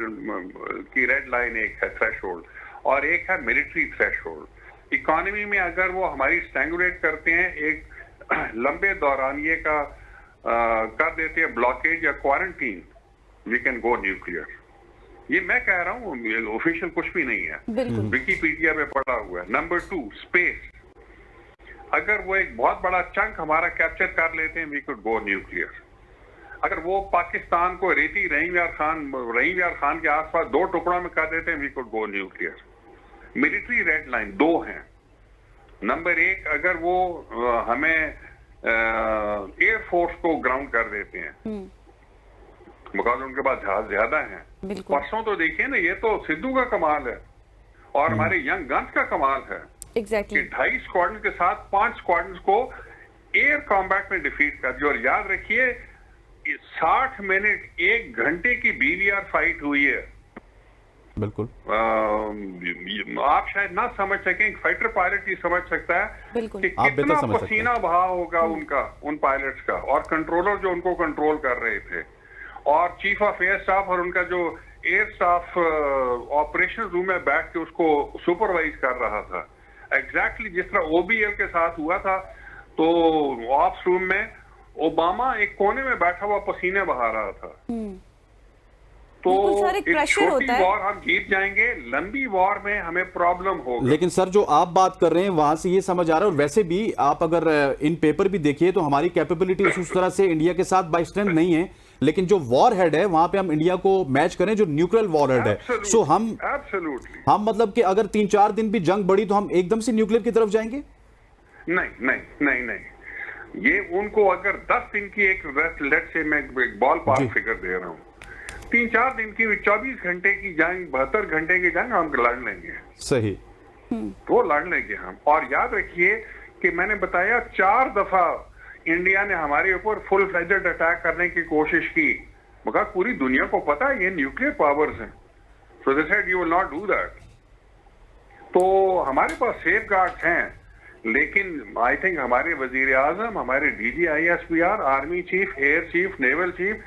की रेड लाइन एक है थ्रेशोल्ड, और एक है मिलिट्री थ्रेशोल्ड। इकोनॉमी में अगर वो हमारी स्ट्रैंगुलेट करते हैं, एक लंबे दौरानिए का कर देते हैं ब्लॉकेज या quarantine, we can go nuclear. ये मैं कह रहा हूँ, ऑफिशियल कुछ भी नहीं है, विकीपीडिया पे पड़ा हुआ है। नंबर 2, स्पेस, अगर वो एक बहुत बड़ा चंक हमारा कैप्चर कर लेते हैं, वी कुड गो न्यूक्लियर। अगर वो पाकिस्तान को रेती रहीम यार खान के आसपास 2 टुकड़ों में कर देते हैं, we could go nuclear. Military red line 2 हैं। नंबर 1, अगर वो हमें एयरफोर्स को ग्राउंड कर देते हैं, बिकॉज उनके पास जहाज ज्यादा हैं। परसों तो देखिए ना, ये तो सिद्धू का कमाल है और हमारे यंग गन्स का कमाल है। एग्जैक्टली। 2.5 स्क्वाड्रन के साथ 5 स्क्वाड्रन को एयर कॉम्बैट में डिफीट कर दिया। और याद रखिए 60 मिनट 1 घंटे की BVR फाइट हुई है। बिल्कुल। आप शायद ना समझ सकें, फाइटर पायलट ही समझ सकता है कि कितना पसीना बहा होगा उनका, उन पायलट्स का, और कंट्रोलर जो उनको कंट्रोल कर रहे थे, और चीफ ऑफ एयर स्टाफ और उनका जो एयर स्टाफ ऑपरेशन रूम में बैठ के उसको सुपरवाइज कर रहा था, एग्जैक्टली जिस तरह OBL के साथ हुआ था। तो ऑप्स रूम में ओबामा एक कोने में बैठा हुआ पसीने बहा रहा था। तो बिल्कुल सर, एक एक प्रेशर छोटी होता है। वॉर हम जीत जाएंगे, लंबी वॉर में हमें प्रॉब्लम होगा। लेकिन सर जो आप बात कर रहे हैं वहां से ये समझ आ रहा है, और वैसे भी आप अगर इन पेपर भी देखिए तो हमारी कैपेबिलिटी उस तरह से इंडिया के साथ बाय स्ट्रेंथ नहीं है, लेकिन जो वॉर हेड है वहां पे हम इंडिया को मैच करें जो न्यूक्लियर वॉर हेड है। सो हम मतलब कि अगर 3-4 दिन भी जंग बढ़ी तो हम एकदम से न्यूक्लियर की तरफ जाएंगे? नहीं नहीं नहीं नहीं, ये उनको अगर 10 दिन की एक लेट से मैं एक बॉल पास फिगर दे रहा हूँ, 3-4 दिन की 24 घंटे की जंग, 72 घंटे की जंग हम लड़ लेंगे। सही, वो लड़ लेंगे हम। और याद रखिए कि मैंने बताया 4 दफा इंडिया ने हमारे ऊपर फुल फ्लेजेड अटैक करने की कोशिश की, मगर पूरी दुनिया को पता है ये न्यूक्लियर पावर्स हैं, so they said you will not do that. तो हमारे पास सेफ गार्ड्स हैं, लेकिन आई थिंक हमारे वजीर आजम, हमारे DG/ISPR, army chief, air chief, naval chief,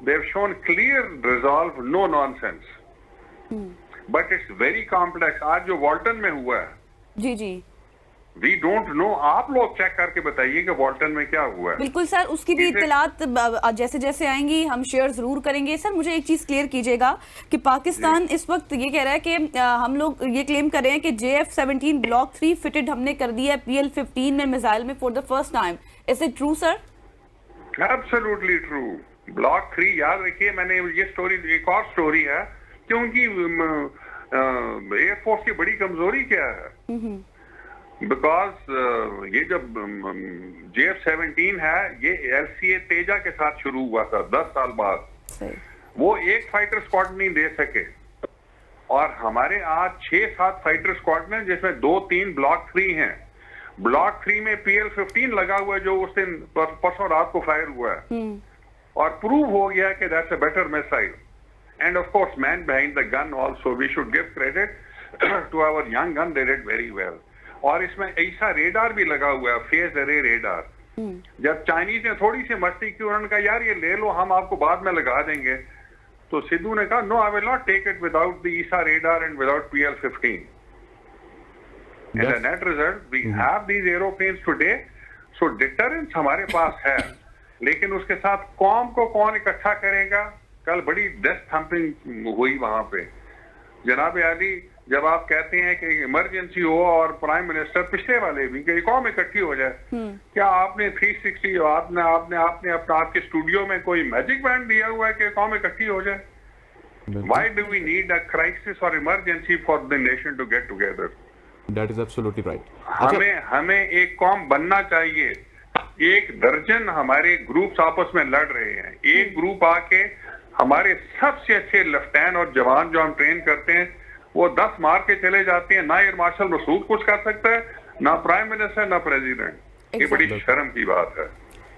they have shown clear resolve, no nonsense. But it's very complex. आज जो वॉल्टन में हुआ है, जी जी, we don't know, आप लोग चेक करके बताइए कि वॉल्टन में क्या हुआ है। बिल्कुल सर, उसकी भी इत्तलात जैसे जैसे आएंगी हम शेयर जरूर करेंगे। सर मुझे एक चीज क्लियर कीजिएगा कि पाकिस्तान इस वक्त ये कह रहा है कि हम लोग ये क्लेम कर रहे हैं कि JF-17 ब्लॉक 3 फिटेड हमने कर दिया है PL-15 में मिसाइल में for the first time. Is it true sir? Absolutely true. Block 3 याद रखिए, मैंने ये स्टोरी, एक और स्टोरी है, क्योंकि एयरफोर्स की बड़ी कमजोरी क्या है, बिकॉज ये जब JF-17 है, ये LCA तेजा के साथ शुरू हुआ था 10 साल बाद। वो एक फाइटर स्क्वाड नहीं दे सके, और हमारे आज 6-7 फाइटर स्क्वाड हैं, जिसमें 2-3 ब्लॉक 3 हैं। ब्लॉक 3 में PL-15 लगा हुआ है, जो उस दिन परसों रात को फायर हुआ है, और प्रूव हो गया कि that's a better missile. And of course man behind the gun also, we should give credit to our young gun, they did very well. और इसमें ऐसा रेडार भी लगा हुआ है, फेज अरे रेडार। जब चाइनीज ने थोड़ी सी मस्ती की, उन्होंने कहा यार ये ले लो, हम आपको बाद में लगा देंगे, तो सिद्धू ने कहा no, I will not take it without the AESA radar and without PL-15। And the net result, we have these aeroplanes today, so deterrence हमारे पास है, लेकिन उसके साथ कौम को कौन इकट्ठा करेगा? कल बड़ी डेस्क थम्पिंग हुई वहां पे। जनाब आली, जब आप कहते हैं कि इमरजेंसी हो और प्राइम मिनिस्टर, पिछले वाले भी, कि कौम इकट्ठी हो जाए, क्या आपने 360 आपने अपना आपके स्टूडियो में कोई मैजिक बैंड दिया हुआ है कि कौम इकट्ठी हो जाए? Why do we need a crisis or emergency for the nation to get together? That is absolutely right. हमें एक कौम बनना चाहिए। 1 दर्जन हमारे ग्रुप्स आपस में लड़ रहे हैं, एक ग्रुप आके हमारे सबसे अच्छे लेफ्टिनेंट और जवान जो हम ट्रेन करते हैं, वो 10 मार के चले जाते हैं। ना एयर मार्शल मसूद कुछ कर सकता है, ना प्राइम मिनिस्टर, ना प्रेसिडेंट। ये बड़ी शर्म की बात है।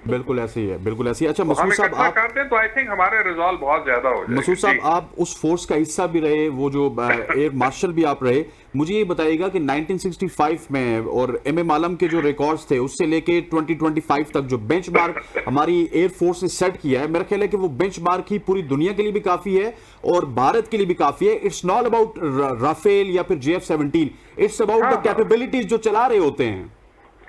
बिल्कुल ऐसे ही है, बिल्कुल ऐसे ही। अच्छा मसूद साहब, आप करते हैं तो आई थिंक हमारे रिजॉल्व बहुत ज्यादा हो जाएगा। मसूद साहब, आप उस फोर्स का हिस्सा भी रहे, वो जो एयर मार्शल भी आप रहे, मुझे ये बताइएगा कि 1965 में और MM आलम के जो रिकॉर्ड्स थे, उससे लेके 2025 तक जो बेंचमार्क हमारी एयर फोर्स ने सेट किया है, मेरा ख्याल है कि वो बेंचमार्क ही पूरी दुनिया के लिए भी काफी है और भारत के लिए भी काफी है। इट्स नॉट अबाउट राफेल या फिर JF-17, it's about the capabilities जो चला रहे होते हैं।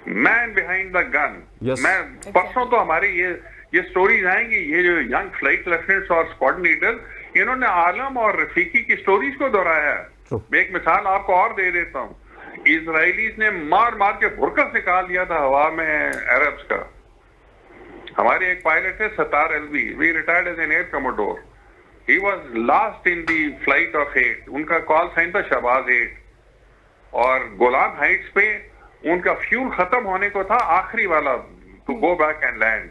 Man behind the gun. Yes. मैं परसों तो हमारी ये स्टोरीज आएंगी, ये जो यंग फ्लाइट लेफ्टिनेंट्स और स्क्वाड लीडर, इन्होंने आलम और रफीकी की स्टोरीज को दोहराया है। मैं एक मिसाल आपको और दे देता हूँ। इजराइलीज ने मार मार के भुरकस निकाल दिया था हवा में अरब्स का। हमारे एक पायलट है Sattar Alvi, we retired as an air commodore, he was last in the flight of 8, उनका कॉल साइन था शहबाज 8, और गोलान हाइट्स पे उनका फ्यूल खत्म होने को था, आखिरी वाला to go back and land,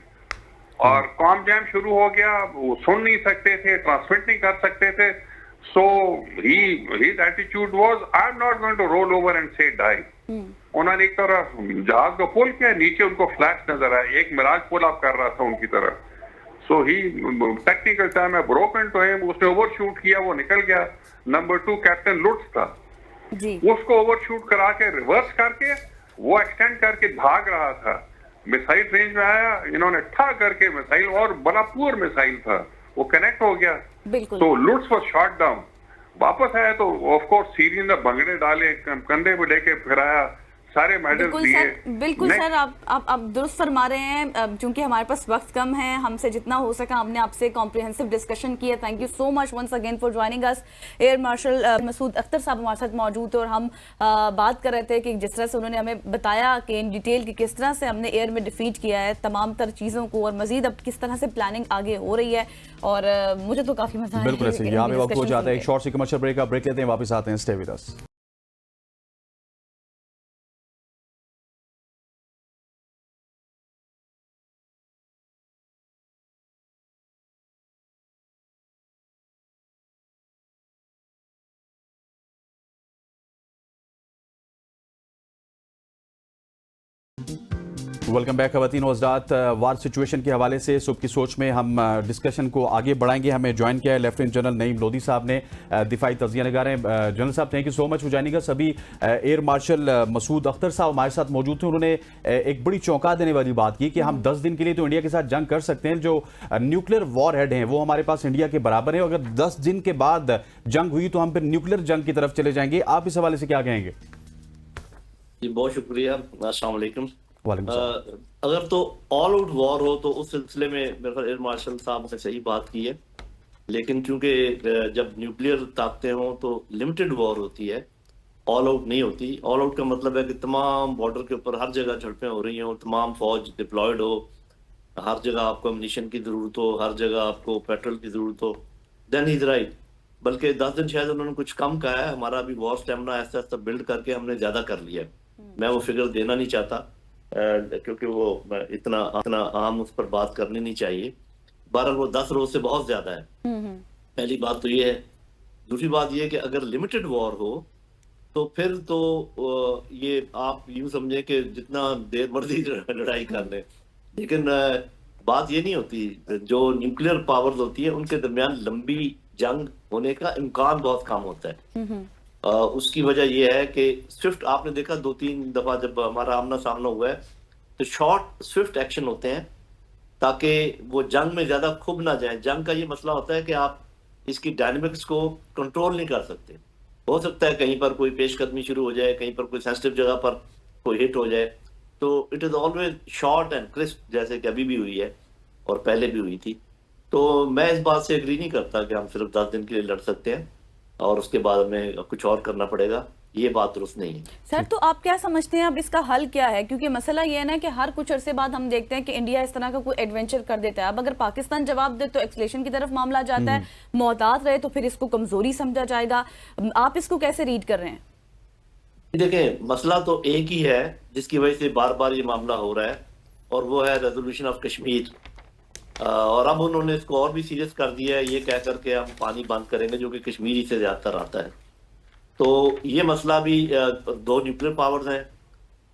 और कॉम जैम शुरू हो गया, वो सुन नहीं सकते थे, ट्रांसमिट नहीं कर सकते थे। सो his attitude was, I am not going to roll over and say die. उन्होंने एक तरफ जहाज को पुल किया, नीचे उनको फ्लैश नजर आया, एक मिराज पुल अप कर रहा था उनकी तरफ। सो ही टेक्निकल टाइम है ब्रोकन टू हिम, उसने ओवरशूट किया, वो निकल गया। नंबर 2 कैप्टन लुट्स था जी, उसको ओवरशूट करा के रिवर्स करके वो एक्सटेंड करके भाग रहा था। मिसाइल रेंज में आया, इन्होंने ठा करके मिसाइल, और बड़ा पुअर मिसाइल था, वो कनेक्ट हो गया। बिल्कुल। तो लुट्स वाज शॉट डाउन। वापस आया तो ऑफ कोर्स सीरियन ने भंगड़े डाले, कंधे पे लेके फिराया, सारे मेडल बिल्कुल दिए। सर, बिल्कुल सर, आप दुरुस्त फरमा रहे हैं। क्योंकि हमारे पास वक्त कम है, हमसे जितना हो सका हमने आपसे कॉम्प्रिहेंसिव डिस्कशन किया। Thank you so much once again for joining us. Air marshal Masood Akhtar साहब हमारे साथ मौजूद थे और हम बात कर रहे थे कि जिस तरह से उन्होंने हमें बताया कि इन डिटेल कि किस तरह से हमने एयर में डिफीट किया है तमाम तर चीज़ों को, और मजीद अब किस तरह से प्लानिंग आगे हो रही है। और मुझे तो काफ़ी मजा आया। बिल्कुल ऐसे यहाँ पे वक्त हो जाता है। एक शॉर्ट सी कमर्शियल ब्रेक लेते हैं, वापस आते हैं। Stay with us. Welcome back खवातीन वज़रात। वार सिचुएशन के हवाले से सुबह की सोच में हम डिस्कशन को आगे बढ़ाएंगे। हमें ज्वाइन किया है लेफ्टिनेंट जनरल नईम लोधी साहब ने, दिफाई तज़िया निगार हैं। जनरल साहब, thank you so much for joining अस। अभी एयर मार्शल मसूद अख्तर साहब हमारे साथ मौजूद थे। उन्होंने एक बड़ी चौंका देने वाली बात की कि हम 10 दिन के लिए तो इंडिया के साथ जंग कर सकते हैं, जो न्यूक्लियर वॉर हेड हैं वो हमारे पास इंडिया के बराबर है। अगर 10 दिन के बाद जंग हुई तो हम फिर न्यूक्लियर जंग की तरफ चले जाएंगे। आप इस हवाले से क्या कहेंगे? जी बहुत शुक्रिया। अस्सलाम वालेकुम। वालेकुम। अगर तो ऑल आउट वॉर हो तो उस सिलसिले में मेरे ख्याल एयर मार्शल साहब ने सही बात की है, लेकिन चूंकि जब न्यूक्लियर ताकतें हों तो लिमिटेड वॉर होती है, ऑल आउट नहीं होती। ऑल आउट का मतलब है कि तमाम बॉर्डर के ऊपर हर जगह झड़पें हो रही हों, तमाम फौज डिप्लॉयड हो, हर जगह आपको अम्यूनिशन की जरूरत हो, हर जगह आपको पेट्रोल की जरूरत हो, देन इज राइट। बल्कि 10 दिन शायद उन्होंने कुछ कम कहा है। हमारा अभी वॉर स्टेमिना ऐसा ऐसा बिल्ड करके हमने ज्यादा कर लिया है। मैं वो फिगर देना नहीं चाहता क्योंकि वो इतना आम उस पर बात करनी नहीं चाहिए। बहरहाल वो 10 रोज से बहुत ज्यादा है। पहली बात तो ये है। दूसरी बात ये है कि अगर लिमिटेड वॉर हो तो फिर तो ये आप यूं समझे कि जितना देर मर्जी लड़ाई कर लें, लेकिन बात ये नहीं होती। जो न्यूक्लियर पावर्स होती है उनके दरमियान लंबी जंग होने का इम्कान बहुत कम होता है। उसकी वजह यह है कि स्विफ्ट, आपने देखा 2-3 दफा जब हमारा आमना सामना हुआ है तो शॉर्ट स्विफ्ट एक्शन होते हैं ताकि वो जंग में ज्यादा खुब ना जाए। जंग का ये मसला होता है कि आप इसकी डायनेमिक्स को कंट्रोल नहीं कर सकते। हो सकता है कहीं पर कोई पेशकदमी शुरू हो जाए, कहीं पर कोई सेंसिटिव जगह पर कोई हिट हो जाए, तो it is always short and crisp, जैसे कि अभी भी हुई है और पहले भी हुई थी। तो मैं इस बात से एग्री नहीं करता कि हम सिर्फ 10 दिन के लिए लड़ सकते हैं और उसके बाद हमें कुछ और करना पड़ेगा। ये बात दुरुस्त नहीं है। सर, तो आप क्या समझते हैं अब इसका हल क्या है? क्योंकि मसला ये है ना कि हर कुछ अरसे बाद हम देखते हैं कि इंडिया इस तरह का कोई एडवेंचर कर देता है। अब अगर पाकिस्तान जवाब दे तो एक्सलेशन की तरफ मामला जाता है, मोहतात रहे तो फिर इसको कमजोरी समझा जाएगा। आप इसको कैसे रीड कर रहे हैं? देखें, मसला तो एक ही है जिसकी वजह से बार बार ये मामला हो रहा है, और वो है रेजोल्यूशन ऑफ कश्मीर। और अब उन्होंने इसको और भी सीरियस कर दिया है, ये कह करके हम पानी बंद करेंगे जो कि कश्मीरी से ज्यादातर आता है। तो ये मसला भी 2 न्यूक्लियर पावर्स हैं,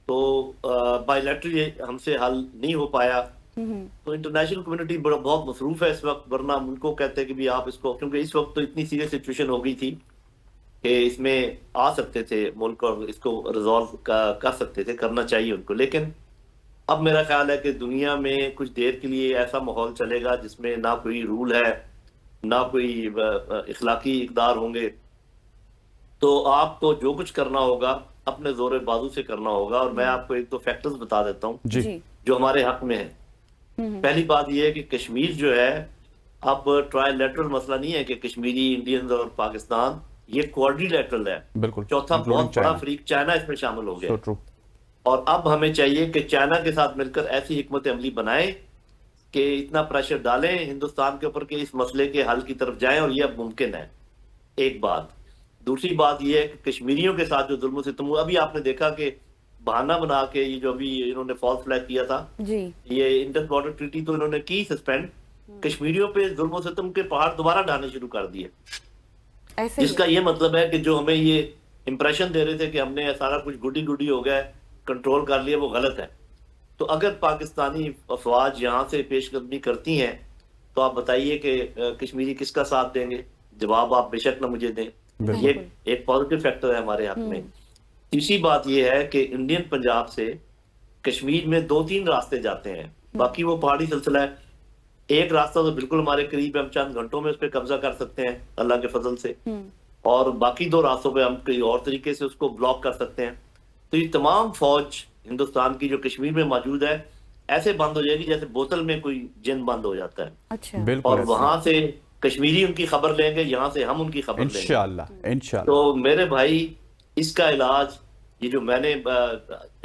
तो बायलैटरली हमसे हल नहीं हो पाया। तो इंटरनेशनल कम्युनिटी बहुत मसरूफ है इस वक्त, वरना उनको कहते हैं कि भी आप इसको, क्योंकि इस वक्त तो इतनी सीरियस सिचुएशन हो गई थी कि इसमें आ सकते थे मुल्क और इसको रिजॉल्व कर सकते थे, करना चाहिए उनको। लेकिन अब मेरा ख्याल है कि दुनिया में कुछ देर के लिए ऐसा माहौल चलेगा जिसमें ना कोई रूल है, ना कोई इखलाकी इक़दार होंगे। तो आपको जो कुछ करना होगा अपने जोर बाजू से करना होगा। और मैं आपको 1-2 फैक्टर्स बता देता हूँ जो हमारे हक में है। पहली बात यह है कि कश्मीर जो है, अब ट्राइलैटरल मसला नहीं है कि कश्मीरी, इंडियंस और पाकिस्तान, ये क्वाड्रिलैटरल है। बिल्कुल। चौथा बहुत बड़ा फ्रीक चाइना इसमें शामिल हो गया। so और अब हमें चाहिए कि चाइना के साथ मिलकर ऐसी हिकमत अमली बनाए कि इतना प्रेशर डालें हिंदुस्तान के ऊपर कि इस मसले के हल की तरफ जाएं, और ये अब मुमकिन है। एक बात। दूसरी बात यह है कि कश्मीरियों के साथ जो जुल्म सितम हुआ, अभी आपने देखा कि बहाना बना के ये जो अभी इन्होंने फॉल्स फ्लैग किया था जी, ये इंडस बॉर्डर ट्रीटी तो इन्होंने की सस्पेंड, कश्मीरियों पे जुल्म सितम के पहाड़ दोबारा ढाने शुरू कर दिए। इसका ये मतलब है कि जो हमें ये इंप्रेशन दे रहे थे कि हमने सारा कुछ गुडी गुडी हो गया, कंट्रोल कर लिया, वो गलत है। तो अगर पाकिस्तानी अफवाज यहाँ से पेशकदमी करती हैं तो आप बताइए कि कश्मीरी किसका साथ देंगे? जवाब आप बेशक ना मुझे दें। ये एक पॉजिटिव फैक्टर है हमारे हक में। तीसरी बात यह है कि इंडियन पंजाब से कश्मीर में 2-3 रास्ते जाते हैं, बाकी वो पहाड़ी सिलसिला है। एक रास्ता तो बिल्कुल हमारे करीब है, हम चंद घंटों में उस पर कब्जा कर सकते हैं अल्लाह के फजल से, और बाकी 2 रास्तों पे हम कई और तरीके से उसको ब्लॉक कर सकते हैं। तो ये तमाम फौज हिंदुस्तान की जो कश्मीर में मौजूद है ऐसे बंद हो जाएगी जैसे बोतल में कोई जिन बंद हो जाता है। अच्छा। बिल्कुल और ऐसे। वहां से कश्मीरी उनकी खबर लेंगे, यहाँ से हम उनकी खबर लेंगे। इंशाअल्लाह इंशाअल्लाह। तो मेरे भाई इसका इलाज ये जो मैंने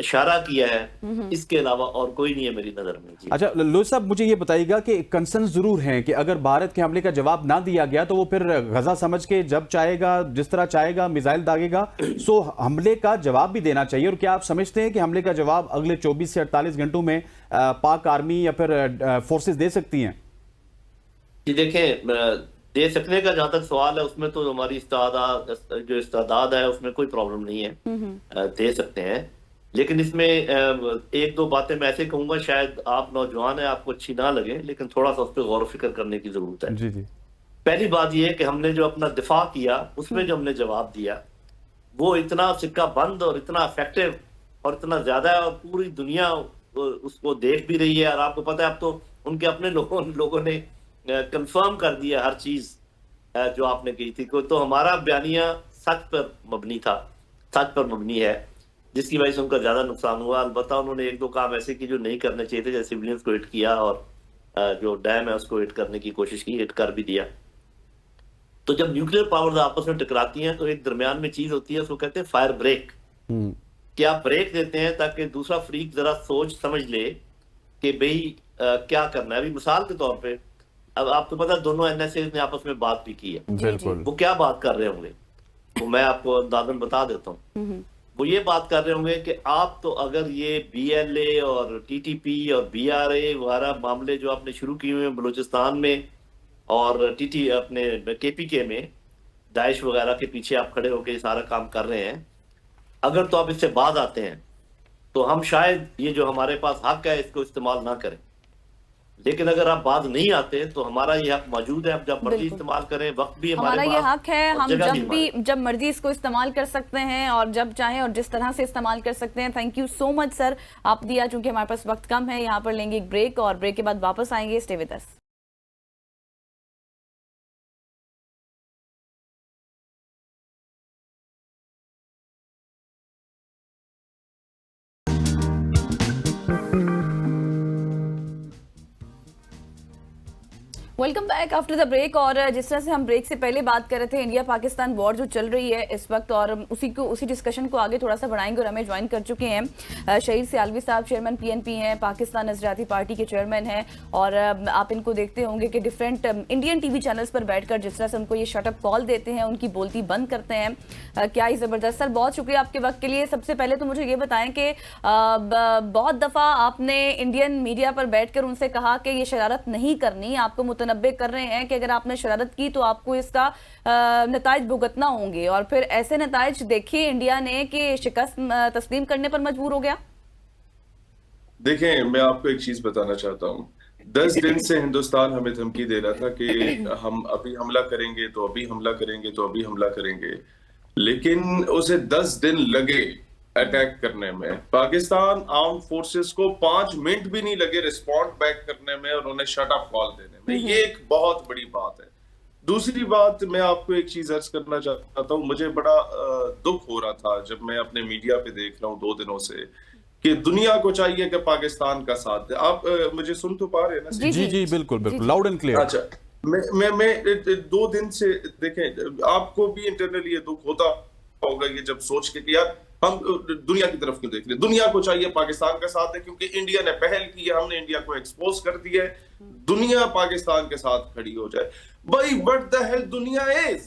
इशारा किया है इसके अलावा और कोई नहीं है मेरी नजर में जी। अच्छा लोही साहब, मुझे ये बताइएगा कि कंसर्न जरूर हैं कि अगर भारत के हमले का जवाब ना दिया गया तो वो फिर गजा समझ के जब चाहेगा जिस तरह चाहेगा मिसाइल दागेगा, सो हमले का जवाब भी देना चाहिए। और क्या आप समझते हैं कि हमले का जवाब अगले 24 से 48 घंटों में पाक आर्मी या फिर फोर्सेस दे सकती हैं? जी देखें, दे सकने का जहां तक सवाल है उसमें तो हमारी इस्तादाद है उसमें कोई प्रॉब्लम नहीं है, दे सकते हैं। लेकिन इसमें एक दो बातें मैं ऐसे कहूंगा, शायद आप नौजवान हैं आपको अच्छी ना लगे, लेकिन थोड़ा सा उस पर गौर फिक्र करने की जरूरत है। जी जी। पहली बात यह है कि हमने जो अपना दिफा किया उसमें जो हमने जवाब दिया वो इतना सिक्का बंद और इतना इफेक्टिव और इतना ज्यादा है, और पूरी दुनिया उसको देख भी रही है। और आपको पता है अब तो उनके अपने लोगों ने कंफर्म कर दिया हर चीज जो आपने की थी। तो हमारा बयानिया सच पर मबनी था, सच पर मबनी है, जिसकी वजह से उनका ज्यादा नुकसान हुआ। अलबत्ता उन्होंने एक दो काम ऐसे की जो नहीं करने चाहिए थे, जैसे सिविलियंस को हिट किया और जो डैम है उसको हिट करने की कोशिश की, हिट कर भी दिया। तो जब न्यूक्लियर पावर्स आपस में टकराती हैं तो एक दरमियान में चीज होती है, उसको कहते हैं फायर ब्रेक। कि आप ब्रेक देते हैं ताकि दूसरा फ्रीक जरा सोच समझ ले कि भाई क्या करना है। अभी मिसाल के तौर पे अब आपको पता दोनों एनएसए ने आपस में बात भी की है, बिल्कुल। वो क्या बात कर रहे होंगे वो मैं आपको अंदाजन बता देता हूँ। वो ये बात कर रहे होंगे कि आप तो अगर ये बीएलए और टीटीपी और बीआरए वगैरह मामले जो आपने शुरू किए हुए हैं बलूचिस्तान में और टीटी अपने केपीके में दाइश वगैरह के पीछे आप खड़े होकर सारा काम कर रहे हैं, अगर तो आप इससे बाज आते हैं तो हम शायद ये जो हमारे पास हक है इसको इस्तेमाल ना करें। लेकिन अगर आप बाज नहीं आते तो हमारा ये हक मौजूद है, आप जब मर्जी इस्तेमाल करें, वक्त भी हमारा ये हक है, हम जब मर्जी इसको इस्तेमाल कर सकते हैं और जब चाहें और जिस तरह से इस्तेमाल कर सकते हैं। Thank you so much sir आप दिया। चूंकि हमारे पास वक्त कम है, यहाँ पर लेंगे एक ब्रेक और ब्रेक के बाद वापस आएंगे। Stay with us. Welcome back after the break. और जिस तरह से हम ब्रेक से पहले बात कर रहे थे इंडिया पाकिस्तान वॉर जो चल रही है इस वक्त, और उसी डिस्कशन को आगे थोड़ा सा बढ़ाएंगे। और हमें ज्वाइन कर चुके हैं शहीद सियालवी साहब, चेयरमैन पीएनपी हैं, पाकिस्तान नजरियाती पार्टी के चेयरमैन हैं। और आप इनको देखते होंगे कि डिफरेंट इंडियन टीवी चैनल्स पर बैठकर जिस तरह से उनको ये शटअप कॉल देते हैं, उनकी बोलती बंद करते हैं, क्या ही जबरदस्त। सर बहुत शुक्रिया आपके वक्त के लिए। सबसे पहले तो मुझे ये बताएं कि बहुत दफा आपने इंडियन मीडिया पर बैठकर उनसे कहा कि ये शरारत नहीं करनी, आपको मुतनब्बे कर रहे हैं कि अगर आपने शरारत की तो आपको इसका नताइज भुगतना होंगे, और फिर ऐसे नताइज देखिए इंडिया ने कि शिकस्त तस्लीम करने पर मजबूर हो गया। देखें, मैं आपको एक चीज बताना चाहता हूँ। 10 दिन से हिंदुस्तान हमें धमकी दे रहा था कि हम अभी हमला करेंगे तो अभी हमला करेंगे तो अभी हमला करेंगे, लेकिन उसे 10 दिन लगे अटैक करने में। पाकिस्तान आर्म फोर्सेस को 5 मिनट भी नहीं लगे रिस्पॉन्ड बैक करने में और उन्हें शट अप कॉल देने में। ये एक बहुत बड़ी बात है। दूसरी बात, मैं आपको एक चीज अर्ज करना चाहता हूँ। मुझे बड़ा दुख हो रहा था जब मैं अपने मीडिया पे देख रहा हूँ 2 दिनों से कि दुनिया को चाहिए कि पाकिस्तान का साथ दे। आप मुझे सुन तो पा रहे हैं ना? जी जी बिल्कुल बिल्कुल, लाउड एंड क्लियर। अच्छा, मैं 2 दिन से, देखें आपको भी इंटरनली ये दुख होता होगा ये जब सोच के कि यार हम दुनिया की तरफ क्यों देख रहे हैं। दुनिया को चाहिए पाकिस्तान का साथ है क्योंकि इंडिया ने पहल की है, हमने इंडिया को एक्सपोज कर दिया है। दुनिया पाकिस्तान के साथ खड़ी हो जाए। भाई व्हाट द हेल दुनिया इज?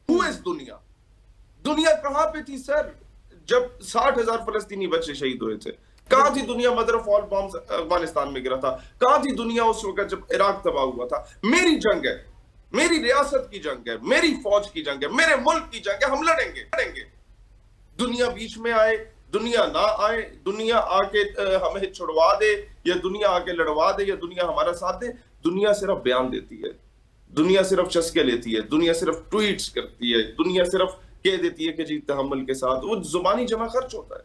हु इज दुनिया? दुनिया कहां पे थी सर जब 60,000 फलस्तीनी बच्चे शहीद हुए थे? कहां थी दुनिया? Mother of all bombs Afghanistan में गिरा था। कहां थी दुनिया उस वक्त जब इराक तबाह हुआ था? मेरी जंग है, मेरी रियासत की जंग है, मेरी फौज की जंग है, मेरे मुल्क की जंग है, हम लड़ेंगे। दुनिया बीच में आए, दुनिया ना आए, दुनिया आके हमें छुड़वा दे या दुनिया आके लड़वा दे या दुनिया हमारा साथ दे, दुनिया सिर्फ बयान देती है, दुनिया सिर्फ चस्के लेती है, दुनिया सिर्फ ट्वीट्स करती है, दुनिया सिर्फ कह देती है कि जी तहम्मुल के साथ। वो जुबानी जमा खर्च होता है।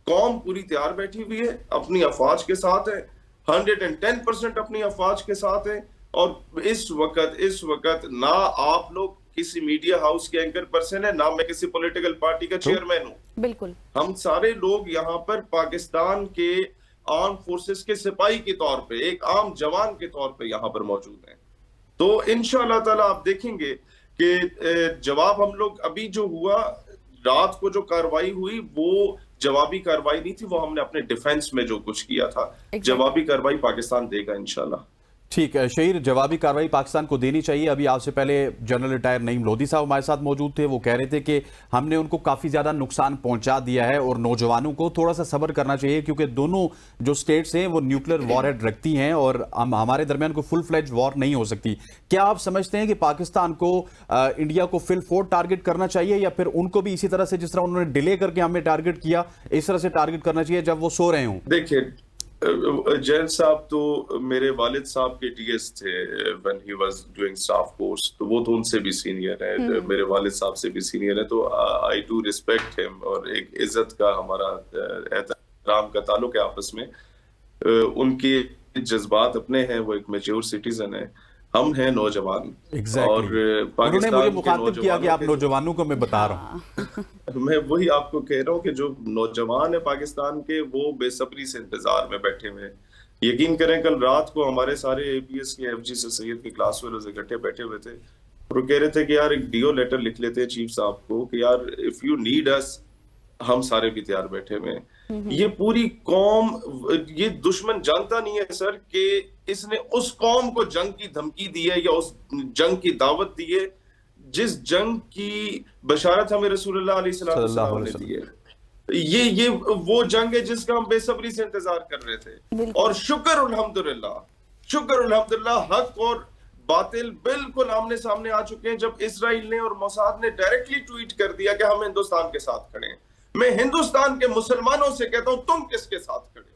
कौम पूरी तैयार बैठी हुई है, अपनी अफवाज के साथ है, 110% अपनी अफवाज के साथ है। और इस वक्त ना आप लोग किसी मीडिया हाउस के एंकर पर्सन है, ना मैं किसी पॉलिटिकल पार्टी का चेयरमैन हूँ। बिल्कुल, हम सारे लोग यहाँ पर पाकिस्तान के आर्म फोर्सेस के सिपाही के तौर पे, एक आम जवान के तौर पे यहाँ पर मौजूद हैं। तो इंशाअल्लाह ताला आप देखेंगे कि जवाब हम लोग अभी जो हुआ, रात को जो कार्रवाई हुई वो जवाबी कार्रवाई नहीं थी, वो हमने अपने डिफेंस में जो कुछ किया था। जवाबी कार्रवाई पाकिस्तान देगा इंशाअल्लाह। ठीक है शहीर, जवाबी कार्रवाई पाकिस्तान को देनी चाहिए। अभी आपसे पहले जनरल रिटायर नईम लोधी साहब हमारे साथ मौजूद थे, वो कह रहे थे कि हमने उनको काफ़ी ज़्यादा नुकसान पहुंचा दिया है और नौजवानों को थोड़ा सा सब्र करना चाहिए, क्योंकि दोनों जो स्टेट्स हैं वो न्यूक्लियर वॉरहेड रखती हैं और हमारे दरमियान कोई फुल फ्लेज वॉर नहीं हो सकती। क्या आप समझते हैं कि पाकिस्तान को इंडिया को फिल फोर टारगेट करना चाहिए, या फिर उनको भी इसी तरह से जिस तरह उन्होंने डिले करके हमें टारगेट किया इस तरह से टारगेट करना चाहिए जब वो सो रहे हों? देखिए जैन साहब तो मेरे वालिद साहब के डीएस थे when he was doing staff course, तो वो तो उनसे भी सीनियर है, मेरे वालिद साहब से भी सीनियर है, तो आई डू रिस्पेक्ट हिम और एक इज्जत का हमारा एहतराम का ताल्लुक है आपस में। उनके जज्बात अपने हैं, वो एक मैच्योर सिटीजन है, हम हैं नौजवान। और उन्होंने मुझे मुखातिब किया कि आप नौजवानों को मैं बता रहा हूँ। मैं वही आपको कह रहा हूँ कि जो नौजवान है पाकिस्तान के, वो बेसब्री से इंतजार में बैठे हुए हैं। यकीन करें कल रात को हमारे सारे एपीएस के एफजी से सैयद के क्लास फेलोज इकट्ठे बैठे हुए थे और वो कह रहे थे कि यार एक डीओ लेटर लिख लेते हैं चीफ साहब को कि यार इफ यू नीड अस, हम सारे भी तैयार बैठे हुए हैं। ये पूरी कौम, ये दुश्मन जानता नहीं है सर कि इसने उस कौम को जंग की धमकी दी है या उस जंग की दावत दी है जिस जंग की बशारत हमें रसूलुल्लाह अलैहिस्सलाम ने दी है। ये वो जंग है जिसका हम बेसब्री से इंतजार कर रहे थे। और शुक्र अल्हम्दुलिल्लाह हक और बातिल बिल्कुल आमने सामने आ चुके हैं, जब इजराइल ने और मोसाद ने डायरेक्टली ट्वीट कर दिया कि हम हिंदुस्तान के साथ खड़े हैं। मैं हिंदुस्तान के मुसलमानों से कहता हूं, तुम किसके साथ खड़े हो?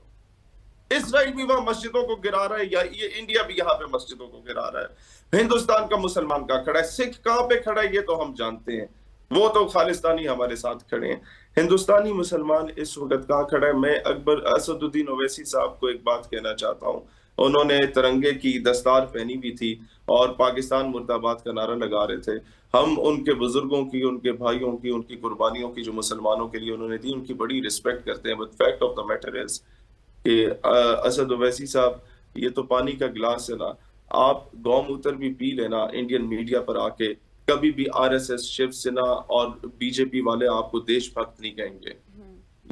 इजराइल भी वहां मस्जिदों को गिरा रहा है, या ये इंडिया भी यहाँ पे मस्जिदों को गिरा रहा है। हिंदुस्तान का मुसलमान कहाँ खड़ा है, सिख कहाँ पे खड़ा है, ये तो हम जानते हैं, वो तो खालिस्तानी हमारे साथ खड़े हैं। हिंदुस्तानी मुसलमान इस वक्त कहाँ खड़ा है? मैं अकबर असदुद्दीन ओवैसी साहब को एक बात कहना चाहता हूँ। उन्होंने तिरंगे की दस्तार पहनी हुई थी और पाकिस्तान मुर्दाबाद का नारा लगा रहे थे। हम उनके बुजुर्गों की, उनके भाइयों की, उनकी कुर्बानियों की जो मुसलमानों के लिए उन्होंने दी, उनकी बड़ी रिस्पेक्ट करते हैं। But fact of the matter is कि असद ओवैसी साहब, ये तो पानी का गिलास है ना, आप गौमूत्र भी पी लेना इंडियन मीडिया पर आके, कभी भी आरएसएस, शिवसेना और बीजेपी वाले आपको देशभक्त नहीं कहेंगे।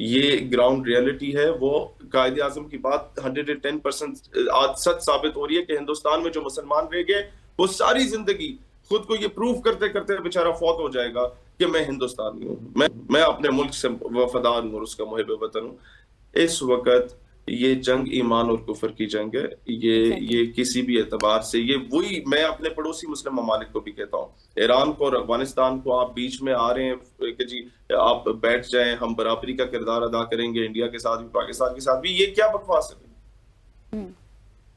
ये ग्राउंड रियलिटी है। वो कायदे आजम की बात 110% आज सच साबित हो रही है कि हिंदुस्तान में जो मुसलमान रह गए वो सारी जिंदगी खुद को ये प्रूव करते करते बेचारा फौत हो जाएगा कि मैं हिंदुस्तानी हूँ, मैं अपने मुल्क से वफादार हूँ और उसका मुहिब वतन हूँ। इस वक्त ये जंग ईमान और कुफर की जंग है। ये किसी भी एतबार से, ये वही मैं अपने पड़ोसी मुस्लिम ममालिक को भी कहता हूँ, ईरान को और अफगानिस्तान को आप बीच में आ रहे हैं कि जी आप बैठ जाएं, हम बराबरी का किरदार अदा करेंगे इंडिया के साथ भी, पाकिस्तान के साथ भी। ये क्या बकवास है?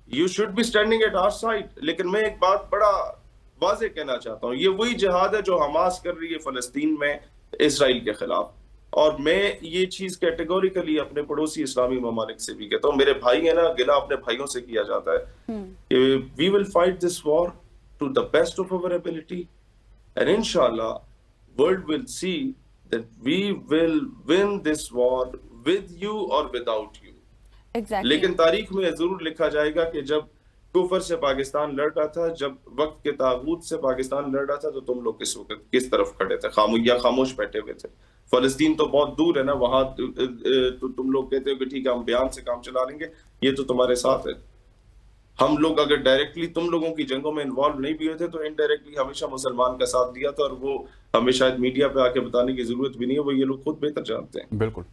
You should be standing at our side. लेकिन मैं एक बात बड़ा वाज़ेह कहना चाहता हूँ, ये वही जिहाद है जो हमास कर रही है फलस्तीन में इसराइल के खिलाफ। और मैं ये चीज कैटेगोरिकली अपने पड़ोसी इस्लामी ममालिक से भी कहता हूँ, मेरे भाई है ना, गिला अपने भाइयों से किया जाता है कि we will fight this war to the best of our ability and इंशाल्लाह world will see that we will win this war with you और विदाउट यू। लेकिन तारीख में जरूर लिखा जाएगा कि जब कुफर से पाकिस्तान लड़ रहा था, जब वक्त के तागूत से पाकिस्तान लड़ रहा था, तो तुम लोग किस वक्त किस तरफ खड़े थे? खामोश बैठे हुए थे। फलस्तीन तो बहुत दूर है ना, वहां तो तुम लोग कहते हो कि ठीक है हम बयान से काम चला लेंगे, ये तो तुम्हारे साथ है। हम लोग अगर डायरेक्टली तुम लोगों की जंगों में इन्वॉल्व नहीं भी हुए थे तो इनडायरेक्टली हमेशा मुसलमान का साथ दिया था, और वो हमें शायद मीडिया पे आके बताने की जरूरत भी नहीं है, वो ये लोग खुद बेहतर जानते हैं। बिल्कुल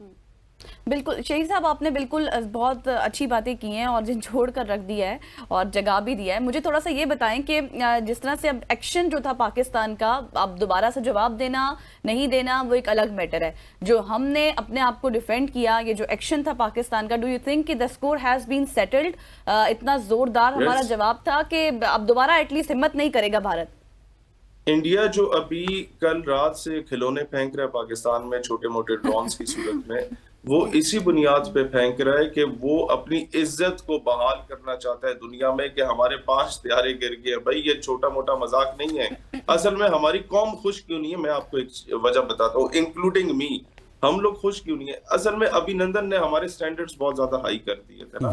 बिल्कुल शहीद साहब, आपने बिल्कुल बहुत अच्छी बातें की हैं और झंझोड़ कर रख दिया है और जगा भी दिया है। मुझे थोड़ा सा ये बताएं कि जिस तरह से अब एक्शन जो था पाकिस्तान का, अब दोबारा से जवाब देना नहीं देना वो एक अलग मैटर है। जो हमने अपने आप को डिफेंड किया, ये जो एक्शन था पाकिस्तान का, डू यू थिंक कि the score has been settled? इतना जोरदार हमारा जवाब था कि अब दोबारा एटलीस्ट हिम्मत नहीं करेगा भारत? इंडिया जो अभी कल रात से खिलौने फेंक रहा है पाकिस्तान में छोटे मोटे ड्रोन्स की सूरत में, वो इसी बुनियाद पे फेंक रहा है कि वो अपनी इज्जत को बहाल करना चाहता है दुनिया में कि हमारे 5 हथियारे गिर गए। भाई ये छोटा मोटा मजाक नहीं है। असल में हमारी कौम खुश क्यों नहीं है, मैं आपको एक वजह बताता हूँ, इंक्लूडिंग मी। हम लोग खुश क्यों नहीं है? असल में अभिनंदन ने हमारे स्टैंडर्ड्स बहुत ज्यादा हाई कर दिए थे ना।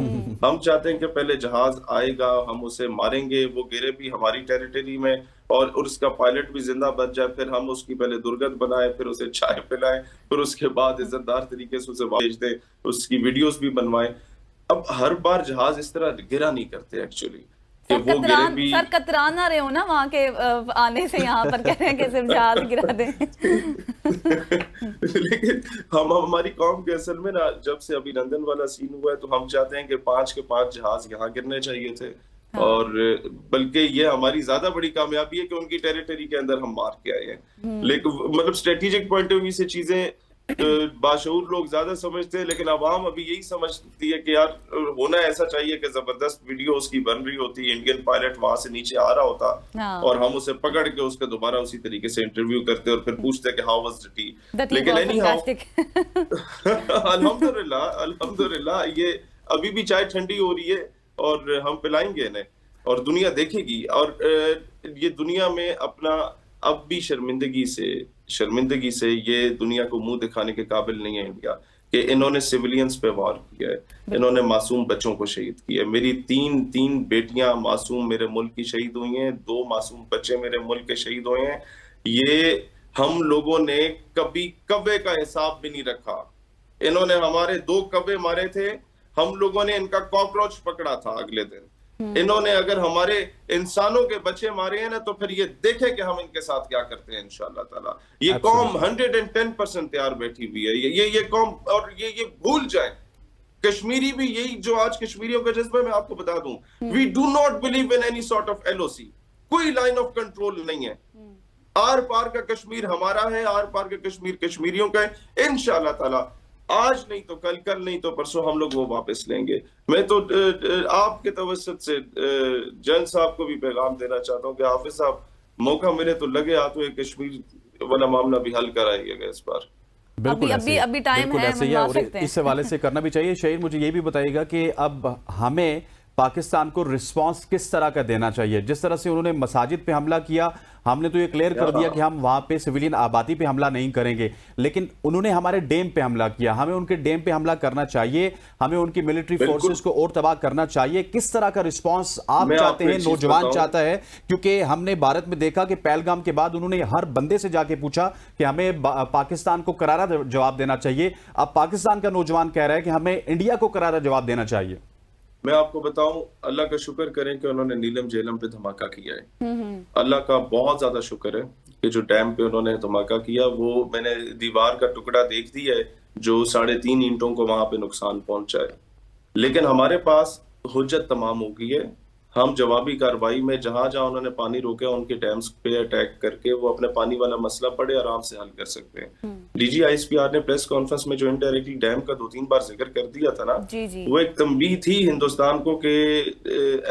हम चाहते हैं कि पहले जहाज आएगा, हम उसे मारेंगे, वो गिरे भी हमारी टेरिटरी में और उसका पायलट भी जिंदा बच जाए, फिर हम उसकी पहले दुर्गत बनाए, फिर उसे चाय पिलाएं, फिर उसके बाद इज्जतदार तरीके से उसे भेज दें, उसकी वीडियोस भी बनवाएं। अब हर बार जहाज इस तरह गिरा नहीं करते एक्चुअली। सर कतरा ना रहे हो ना वहां के आने से, यहाँ पर कह रहे हैं कि सिर्फ जहाज गिरा दें। लेकिन हम हमारी कौम के असल में ना, जब से अभिनंदन वाला सीन हुआ है तो हम चाहते हैं कि 5 के 5 जहाज यहाँ गिरने चाहिए थे। हाँ। और बल्कि ये हमारी ज्यादा बड़ी कामयाबी है कि उनकी टेरिटरी के अंदर हम मार के आए हैं। लेकिन मतलब स्ट्रेटेजिक पॉइंट ऑफ व्यू से चीजें बाशऊर लोग ज्यादा समझते हैं, लेकिन आवाम अभी यही समझती है कि यार होना ऐसा चाहिए कि जबरदस्त वीडियो उसकी बन रही होती है, इंडियन पायलट वहां से नीचे आ रहा होता। हाँ। और हम उसे पकड़ के उसका दोबारा उसी तरीके से इंटरव्यू करते और फिर पूछते कि हाउ वाज द टी। लेकिन एनी हाउ अल्हम्दुलिल्लाह ये अभी भी चाय ठंडी हो रही है और हम पिलाएंगे इन्हें और दुनिया देखेगी। और ये दुनिया में अपना अब भी शर्मिंदगी से ये दुनिया को मुंह दिखाने के काबिल नहीं है इंडिया कि इन्होंने सिविलियंस पे वार किया है, इन्होंने मासूम बच्चों को शहीद किया है। मेरी तीन बेटियां मासूम मेरे मुल्क की शहीद हुई हैं, 2 मासूम बच्चे मेरे मुल्क के शहीद हुए हैं। ये हम लोगों ने कभी कब्बे का हिसाब भी नहीं रखा। इन्होंने हमारे 2 कब्बे मारे थे, हम लोगों ने इनका कॉकरोच पकड़ा था अगले दिन। इन्होंने अगर हमारे इंसानों के बच्चे मारे हैं ना, तो फिर ये देखें कि हम इनके साथ क्या करते हैं इंशाअल्लाह ताला। ये कौम 110% तैयार बैठी हुई है। ये कौम, और ये भूल जाए कश्मीरी भी यही जो आज कश्मीरियों का जज्बा, मैं आपको बता दूं, we do not believe in any sort of LOC। कोई लाइन ऑफ कंट्रोल नहीं है। आर पार का कश्मीर हमारा है, आर पार का कश्मीर कश्मीरियों का है। इंशाअल्लाह ताला आज नहीं तो कल, कल नहीं तो परसों हम लोग वो वापस लेंगे। मैं तो आपके तवज्जुह से जन साहब को भी पैगाम देना चाहता हूँ कि हाफिज साहब, मौका मिले तो लगे हाथों एक कश्मीर वाला मामला भी हल कराइएगा इस बार। बिल्कुल अभी टाइम है, ऐसे ही है, इस हवाले से करना भी चाहिए। शहीद, मुझे ये भी बताइएगा कि अब हमें पाकिस्तान को रिस्पांस किस तरह का देना चाहिए? जिस तरह से उन्होंने मसाजिद पे हमला किया, हमने तो ये क्लियर कर दिया कि हम वहां पे सिविलियन आबादी पे हमला नहीं करेंगे, लेकिन उन्होंने हमारे डैम पे हमला किया। हमें उनके डैम पे हमला करना चाहिए, हमें उनकी मिलिट्री फोर्सेस को और तबाह करना चाहिए। किस तरह का रिस्पांस आप चाहते हैं, नौजवान चाहता है? क्योंकि हमने भारत में देखा कि पहलगाम के बाद उन्होंने हर बंदे से जाके पूछा कि हमें पाकिस्तान को करारा जवाब देना चाहिए। अब पाकिस्तान का नौजवान कह रहा है कि हमें इंडिया को करारा जवाब देना चाहिए। मैं आपको बताऊं, अल्लाह का शुक्र करें कि उन्होंने नीलम झेलम पे धमाका किया है। अल्लाह का बहुत ज्यादा शुक्र है कि जो डैम पे उन्होंने धमाका किया, वो मैंने दीवार का टुकड़ा देख दिया है जो 3.5 ईंटों को वहां पे नुकसान पहुंचा है। लेकिन हमारे पास हुज्जत तमाम हो गई है। हम जवाबी कार्रवाई में जहां जहां उन्होंने पानी रोका, उनके डैम्स पे अटैक करके वो अपने पानी वाला मसला बड़े आराम से हल कर सकते हैं। DG ISPR ने प्रेस कॉन्फ्रेंस में जो इनडायरेक्टली डैम का 2-3 बार जिक्र कर दिया था ना, वो एक तंबीह थी हिंदुस्तान को कि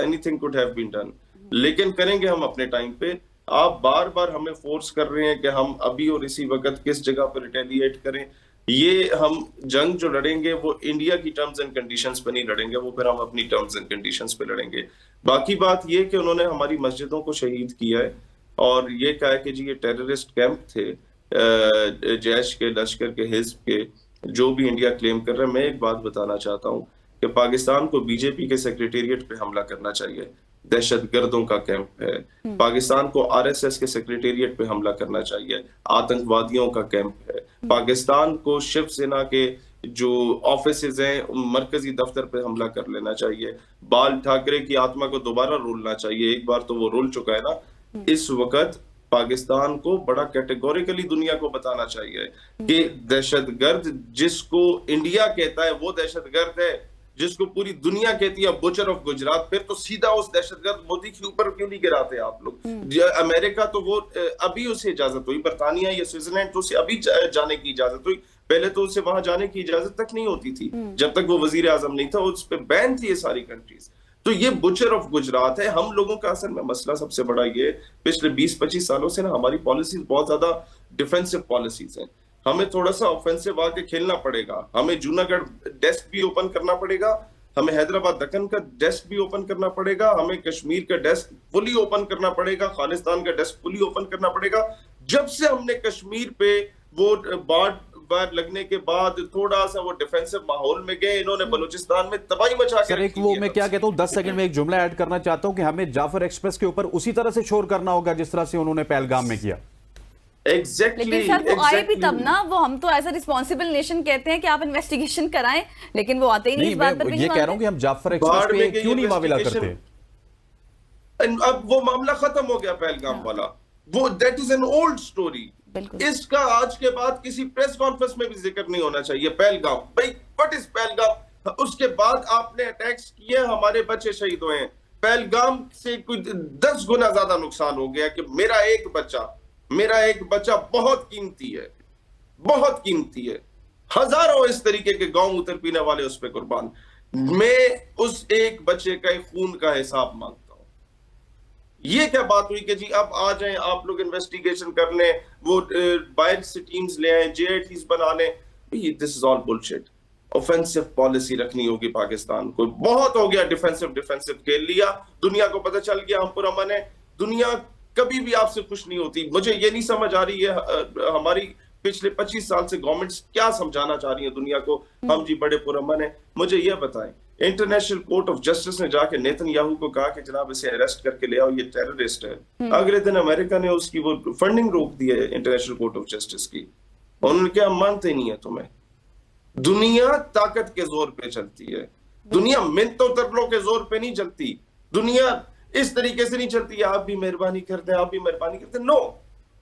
anything could have been done. लेकिन करेंगे हम अपने टाइम पे। आप बार बार हमें फोर्स कर रहे हैं कि हम अभी और इसी वक्त किस जगह पर रिटेलिएट करें। ये हम जंग जो लड़ेंगे वो इंडिया की टर्म्स एंड कंडीशंस पे नहीं लड़ेंगे, वो फिर हम अपनी टर्म्स एंड कंडीशंस पे लड़ेंगे। बाकी बात ये कि उन्होंने हमारी मस्जिदों को शहीद किया है और ये कहा कि जी ये टेररिस्ट कैंप थे जैश के, लश्कर के, हिज़्ब के, जो भी इंडिया क्लेम कर रहा है। मैं एक बात बताना चाहता हूँ कि पाकिस्तान को BJP के सेक्रेटेरिएट पे हमला करना चाहिए, दहशतगर्दों का कैंप है। पाकिस्तान को RSS के सेक्रेटेरिएट पे हमला करना चाहिए, आतंकवादियों का कैंप है। पाकिस्तान को शिवसेना के जो ऑफिसेज हैं, मरकजी दफ्तर पे हमला कर लेना चाहिए। बाल ठाकरे की आत्मा को दोबारा रोलना चाहिए, एक बार तो वो रोल चुका है ना। इस वक्त पाकिस्तान को बड़ा कैटेगोरिकली दुनिया को बताना चाहिए कि दहशतगर्द जिसको इंडिया कहता है वो दहशतगर्द है, जिसको पूरी दुनिया कहती है बुचर ऑफ गुजरात। फिर तो सीधा उस दहशतगर्द मोदी के ऊपर क्यों नहीं गिराते आप लोग? अमेरिका तो वो अभी उसे इजाजत हुई, बर्तानिया या स्विट्जरलैंड तो उसे अभी जाने की इजाजत हुई, पहले तो उसे वहां जाने की इजाजत तक नहीं होती थी जब तक वो वजीर आजम नहीं था, उस पर बैन थी ये सारी कंट्रीज। तो ये बुचर ऑफ गुजरात है। हम लोगों का असल में मसला सबसे बड़ा ये पिछले 20-25 सालों से ना हमारी पॉलिसीज बहुत ज्यादा डिफेंसिव पॉलिसीज हैं। हमें थोड़ा सा ऑफेंसिव आके खेलना पड़ेगा, हमें जूनागढ़ डेस्क भी ओपन करना पड़ेगा, हमें हैदराबाद दक्कन का डेस्क भी ओपन करना पड़ेगा, हमें कश्मीर का डेस्क फुली ओपन करना पड़ेगा, खालिस्तान का डेस्क फुली ओपन करना पड़ेगा। जब से हमने कश्मीर पे वो बार लगने के बाद थोड़ा सा वो डिफेंसिव माहौल में गए, इन्होंने बलूचिस्तान में तबाही मचा के सर एक वो मैं क्या कहता हूं 10 सेकंड में एक जुमला ऐड करना चाहता हूं कि हमें जाफर एक्सप्रेस के ऊपर उसी तरह से शोर करना होगा जिस तरह से उन्होंने पहलगाम में किया। Exactly, लेकिन सर वो आए भी तब ना, वो हम तो एज अ रिस्पॉन्सिबल नेशन कहते हैं कि आप इन्वेस्टिगेशन कराएं, लेकिन वो आते ही नहीं। इस बात पर भी ये कह रहा हूं कि हम जाफर एक्सप्रेस पे क्यों नहीं मामला करते। अब वो मामला खत्म हो गया पहलगाम वाला, वो that is an old story. इसका आज के बाद किसी प्रेस कॉन्फ्रेंस में भी जिक्र नहीं होना चाहिए। पहलगाम भाई, व्हाट इज पहलगाम? उसके बाद आपने अटैक्स किए, हमारे बच्चे शहीद हुए हैं। पहलगाम से कुछ 10 गुना ज्यादा नुकसान हो गया कि मेरा एक बच्चा बहुत कीमती है, बहुत कीमती है। हजारों इस तरीके के गांव उतर पीने वाले उस पे कुर्बान। मैं उस एक बच्चे का खून का हिसाब मांगता हूं। ये क्या बात हुई कि जी अब आ जाएं आप लोग इन्वेस्टिगेशन कर लें, वो बाहर से टीम्स ले आए, JITs बना लें। This is all bullshit. Offensive policy रखनी होगी पाकिस्तान को। बहुत हो गया डिफेंसिव खेल लिया, दुनिया को पता चल गया हम पुरअमन है। दुनिया कभी भी आपसे खुश नहीं होती। मुझे ये नहीं समझ आ रही है हमारी पिछले 25 साल से गवर्नमेंट्स क्या समझाना चाह रही है दुनिया को, हम जी बड़े पुरअमन है। मुझे ये बताएं, इंटरनेशनल कोर्ट ऑफ जस्टिस ने जाके नेतन्याहू को कहा कि जनाब इसे अरेस्ट करके ले आओ, ये टेररिस्ट है। अगले दिन अमेरिका ने उसकी वो फंडिंग रोक दी है इंटरनेशनल कोर्ट ऑफ जस्टिस की। उन्होंने क्या, मानते नहीं है तुम्हें। दुनिया ताकत के जोर पे चलती है, दुनिया मिन्नतों तरलों के जोर पे नहीं चलती। दुनिया इस तरीके से नहीं चलती है आप भी मेहरबानी करते हैं, आप भी मेहरबानी करते हैं। नो,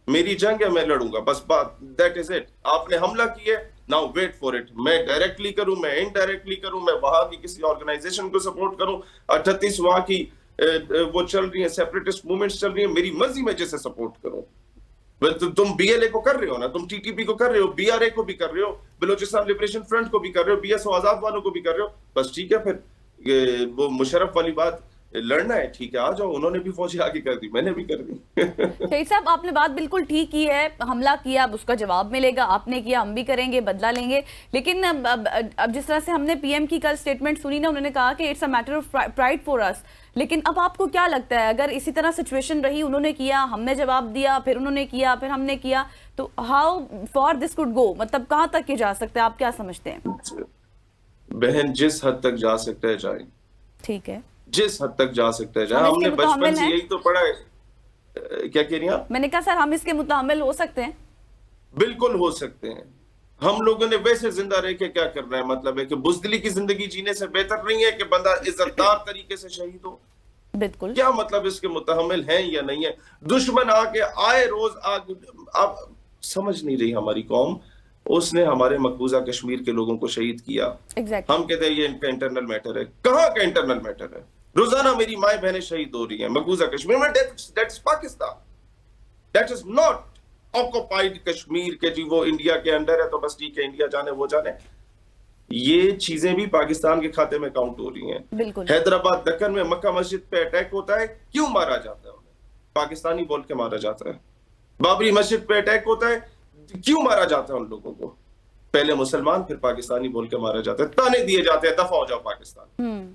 मेरी जंग है, मैं लड़ूंगा, बस बात, दैट इज इट। आपने हमला किया, नाउ वेट फॉर इट। मैं डायरेक्टली करूं, मैं इनडायरेक्टली करूं, मैं वहां की किसी ऑर्गेनाइजेशन को सपोर्ट करूं, 38 वहां की वो चल रही है, सेपरेटिस्ट मूवमेंट्स चल रही है, मेरी मर्जी में जैसे सपोर्ट करूं। तुम BLA को कर रहे हो ना, तुम TTP को कर रहे हो, BRA को भी कर रहे हो, बलोचिस्तान लिबरेशन फ्रंट को भी कर रहे हो, BSO आजाद वालों को भी कर रहे हो। बस ठीक है, फिर वो मुशर्रफ वाली बात, लड़ना है ठीक है, आ जाओ। उन्होंने भी फौजी आगे कर दी, मैंने भी कर दी। शहीद साहब, आपने बात बिल्कुल ठीक की है। हमला किया, अब उसका जवाब मिलेगा। आपने किया, हम भी करेंगे, बदला लेंगे। लेकिन अब जिस तरह से हमने PM की कल स्टेटमेंट सुनी ना, उन्होंने कहा कि it's a matter of pride for us. लेकिन अब आपको क्या लगता है, अगर इसी तरह सिचुएशन रही, उन्होंने किया, हमने जवाब दिया, फिर उन्होंने किया, फिर हमने किया, तो how for this could go? मतलब कहां तक ये जा सकता है, आप क्या समझते हैं? बहन, जिस हद तक जा सकता है जाए। ठीक है, जिस हद तक जा सकता है जाए। हमने बचपन से यही तो पढ़ा है। क्या कह रही हैं आप? मैंने कहा सर, हम इसके मुतामिल हो सकते हैं। बिल्कुल हो सकते हैं। हम लोगों ने वैसे जिंदा रह के क्या करना है? मतलब है कि बुज़दिली की जिंदगी जीने से बेहतर नहीं है कि बंदा इज्जतदार तरीके से शहीद हो? बिल्कुल। क्या मतलब इसके मुतामिल हैं या नहीं है? दुश्मन आके आए रोज आप समझ नहीं रही हमारी कौम। उसने हमारे मकबूजा कश्मीर के लोगों को शहीद किया। हम कहते हैं ये इनका इंटरनल मैटर है। कहाँ का इंटरनल मैटर है? रोजाना मेरी माए बहनें शहीद हो रही हैं मकबूजा कश्मीर में। That's Pakistan, that is not occupied Kashmir के जी वो इंडिया के अंडर है तो बस ठीक है, इंडिया जाने वो जाने। ये चीजें भी पाकिस्तान के खाते में काउंट हो रही हैं। बिल्कुल। हैदराबाद दक्कन में मक्का मस्जिद पे अटैक होता है, क्यों मारा जाता है उन्हें? पाकिस्तानी बोल के मारा जाता है। बाबरी मस्जिद पे अटैक होता है, क्यों मारा जाता है उन लोगों को? पहले मुसलमान फिर पाकिस्तानी बोल के मारा जाता है, ताने दिए जाते हैं दफा हो जाओ पाकिस्तान।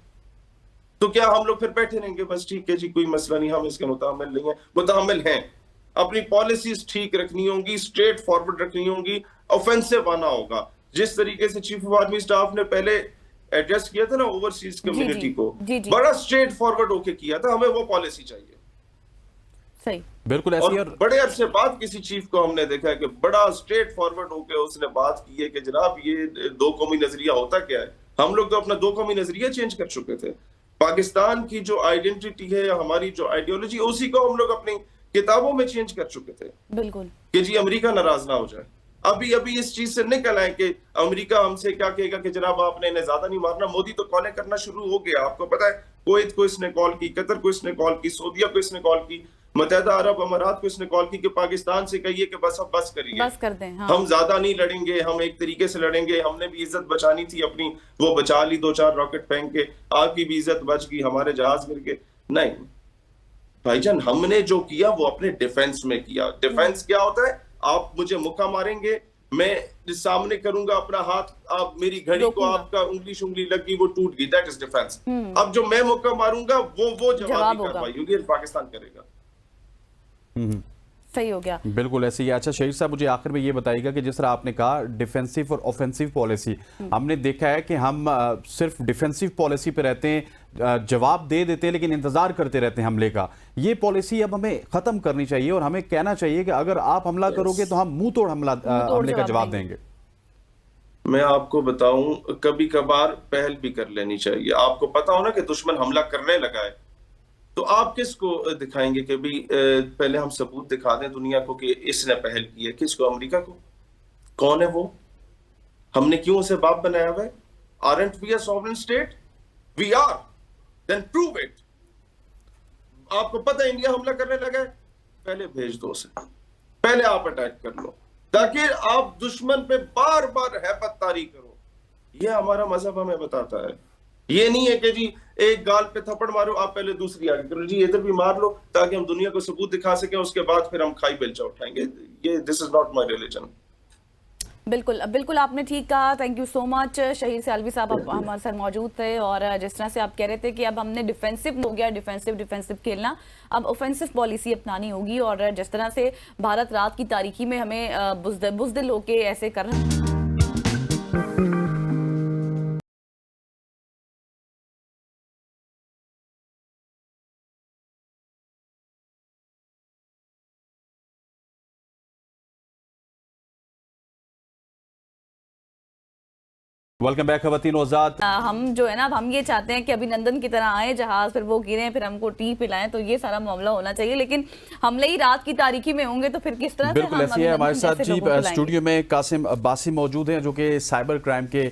तो क्या हम लोग फिर बैठे रहेंगे बस ठीक है जी कोई मसला नहीं, हम इसके मुतामिल नहीं है? मुतामिल हैं। अपनी पॉलिसीज ठीक रखनी होंगी, स्ट्रेट फॉरवर्ड रखनी होंगी, ऑफेंसिव आना होगा। जिस तरीके से चीफ ऑफ आर्मी स्टाफ ने पहले एड्रेस किया था ना ओवरसीज कम्युनिटी को, बड़ा स्ट्रेट फॉरवर्ड होके किया था। हमें वो पॉलिसी चाहिए। सही, बिल्कुल ऐसी। और बड़े अरसे बाद किसी चीफ को हमने देखा है कि बड़ा स्ट्रेट फॉरवर्ड होके उसने बात की है कि जनाब ये दो कौमी नजरिया होता क्या है। हम लोग तो अपना दो कौमी नजरिया चेंज कर चुके थे। पाकिस्तान की जो आइडेंटिटी है, हमारी जो आइडियोलॉजी, उसी को हम लोग अपनी किताबों में चेंज कर चुके थे। बिल्कुल कि जी अमेरिका नाराज ना हो जाए। अभी इस चीज से निकल आए कि अमेरिका हमसे क्या कहेगा कि जनाब आपने इन्हें ज्यादा नहीं मारना। मोदी तो कॉलें करना शुरू हो गया, आपको पता है। कुवैत को इसने कॉल की, कतर को इसने कॉल की, सऊदीया को इसने कॉल की, मुत्तहिदा अरब अमारात को इसने कॉल की कि पाकिस्तान से कहिए कि बस अब बस करिए, बस कर दें। हाँ। हम ज्यादा नहीं लड़ेंगे, हम एक तरीके से लड़ेंगे। हमने भी इज्जत बचानी थी अपनी, वो बचा ली 2-4 रॉकेट फेंक के। आपकी भी इज्जत बच गई, हमारे जहाज गिर के। नहीं भाईजान, हमने जो किया वो अपने डिफेंस में किया। डिफेंस क्या होता है? आप मुझे मुक्का मारेंगे, मैं सामने करूंगा अपना हाथ, आप मेरी घड़ी को आपका उंगली लगी, वो टूट गई, दैट इज डिफेंस। अब जो मैं मौका मारूंगा वो जवाबी कार्रवाई होगी, पाकिस्तान करेगा। सही हो गया, बिल्कुल ऐसे ही। अच्छा शहीद साहब, मुझे आखिर में ये बताइएगा कि जिस तरह आपने कहा डिफेंसिव और ऑफेंसिव पॉलिसी, हमने देखा है कि हम सिर्फ डिफेंसिव पॉलिसी पे रहते हैं, जवाब दे देते हैं लेकिन इंतजार करते रहते हैं हमले का। ये पॉलिसी अब हमें खत्म करनी चाहिए और हमें कहना चाहिए कि अगर आप हमला करोगे तो हम मुंह तोड़ हमले का जवाब देंगे। मैं आपको बताऊं, कभी कभार पहल भी कर लेनी चाहिए। आपको पता हो ना कि दुश्मन हमला करने लगा है, तो आप किसको दिखाएंगे कि भी पहले हम सबूत दिखा दें दुनिया को कि इसने पहल की है। किसको? अमेरिका को। कौन है वो? हमने क्यों उसे बाप बनाया हुआ है? Aren't we a sovereign state? We are, then prove it. आपको पता है इंडिया हमला करने लगा है, पहले भेज दो उसे, पहले आप अटैक कर लो, ताकि आप दुश्मन पे बार बार हैबत तारी करो। ये हमारा मजहब हमें बताता है। ये नहीं है कि जी एक गाल पे थप्पड़ मारो, आप पहले दूसरी आगे करो, जी इधर भी मार लो, ताकि हम दुनिया को सबूत दिखा सकें, उसके बाद फिर हम खाई बेलचा उठाएंगे। ये this is not my religion. बिल्कुल आपने ठीक कहा। थैंक यू सो मच शहीद सालवी साहब, आप हमारे साथ मौजूद थे। और जिस तरह से आप कह रहे थे कि अब हमने डिफेंसिव हो गया, डिफेंसिव खेलना, अब ऑफेंसिव पॉलिसी अपनानी होगी। और जिस तरह से भारत रात की तारीकी में हमें बुज़दिल होके ऐसे कर रहा है। वेलकम बैक खवातीन आजाद। हम जो है ना, अब हम ये चाहते हैं कि अभिनंदन की तरह आए जहाज, फिर वो गिरे, फिर हमको टी पिलाएं, तो ये सारा मामला होना चाहिए। लेकिन हमले ही रात की तारीकी में होंगे तो फिर किस तरह बिल्कुल से ऐसी है। हमारे साथ जी स्टूडियो में कासिम अब्बासी मौजूद हैं, जो कि साइबर क्राइम के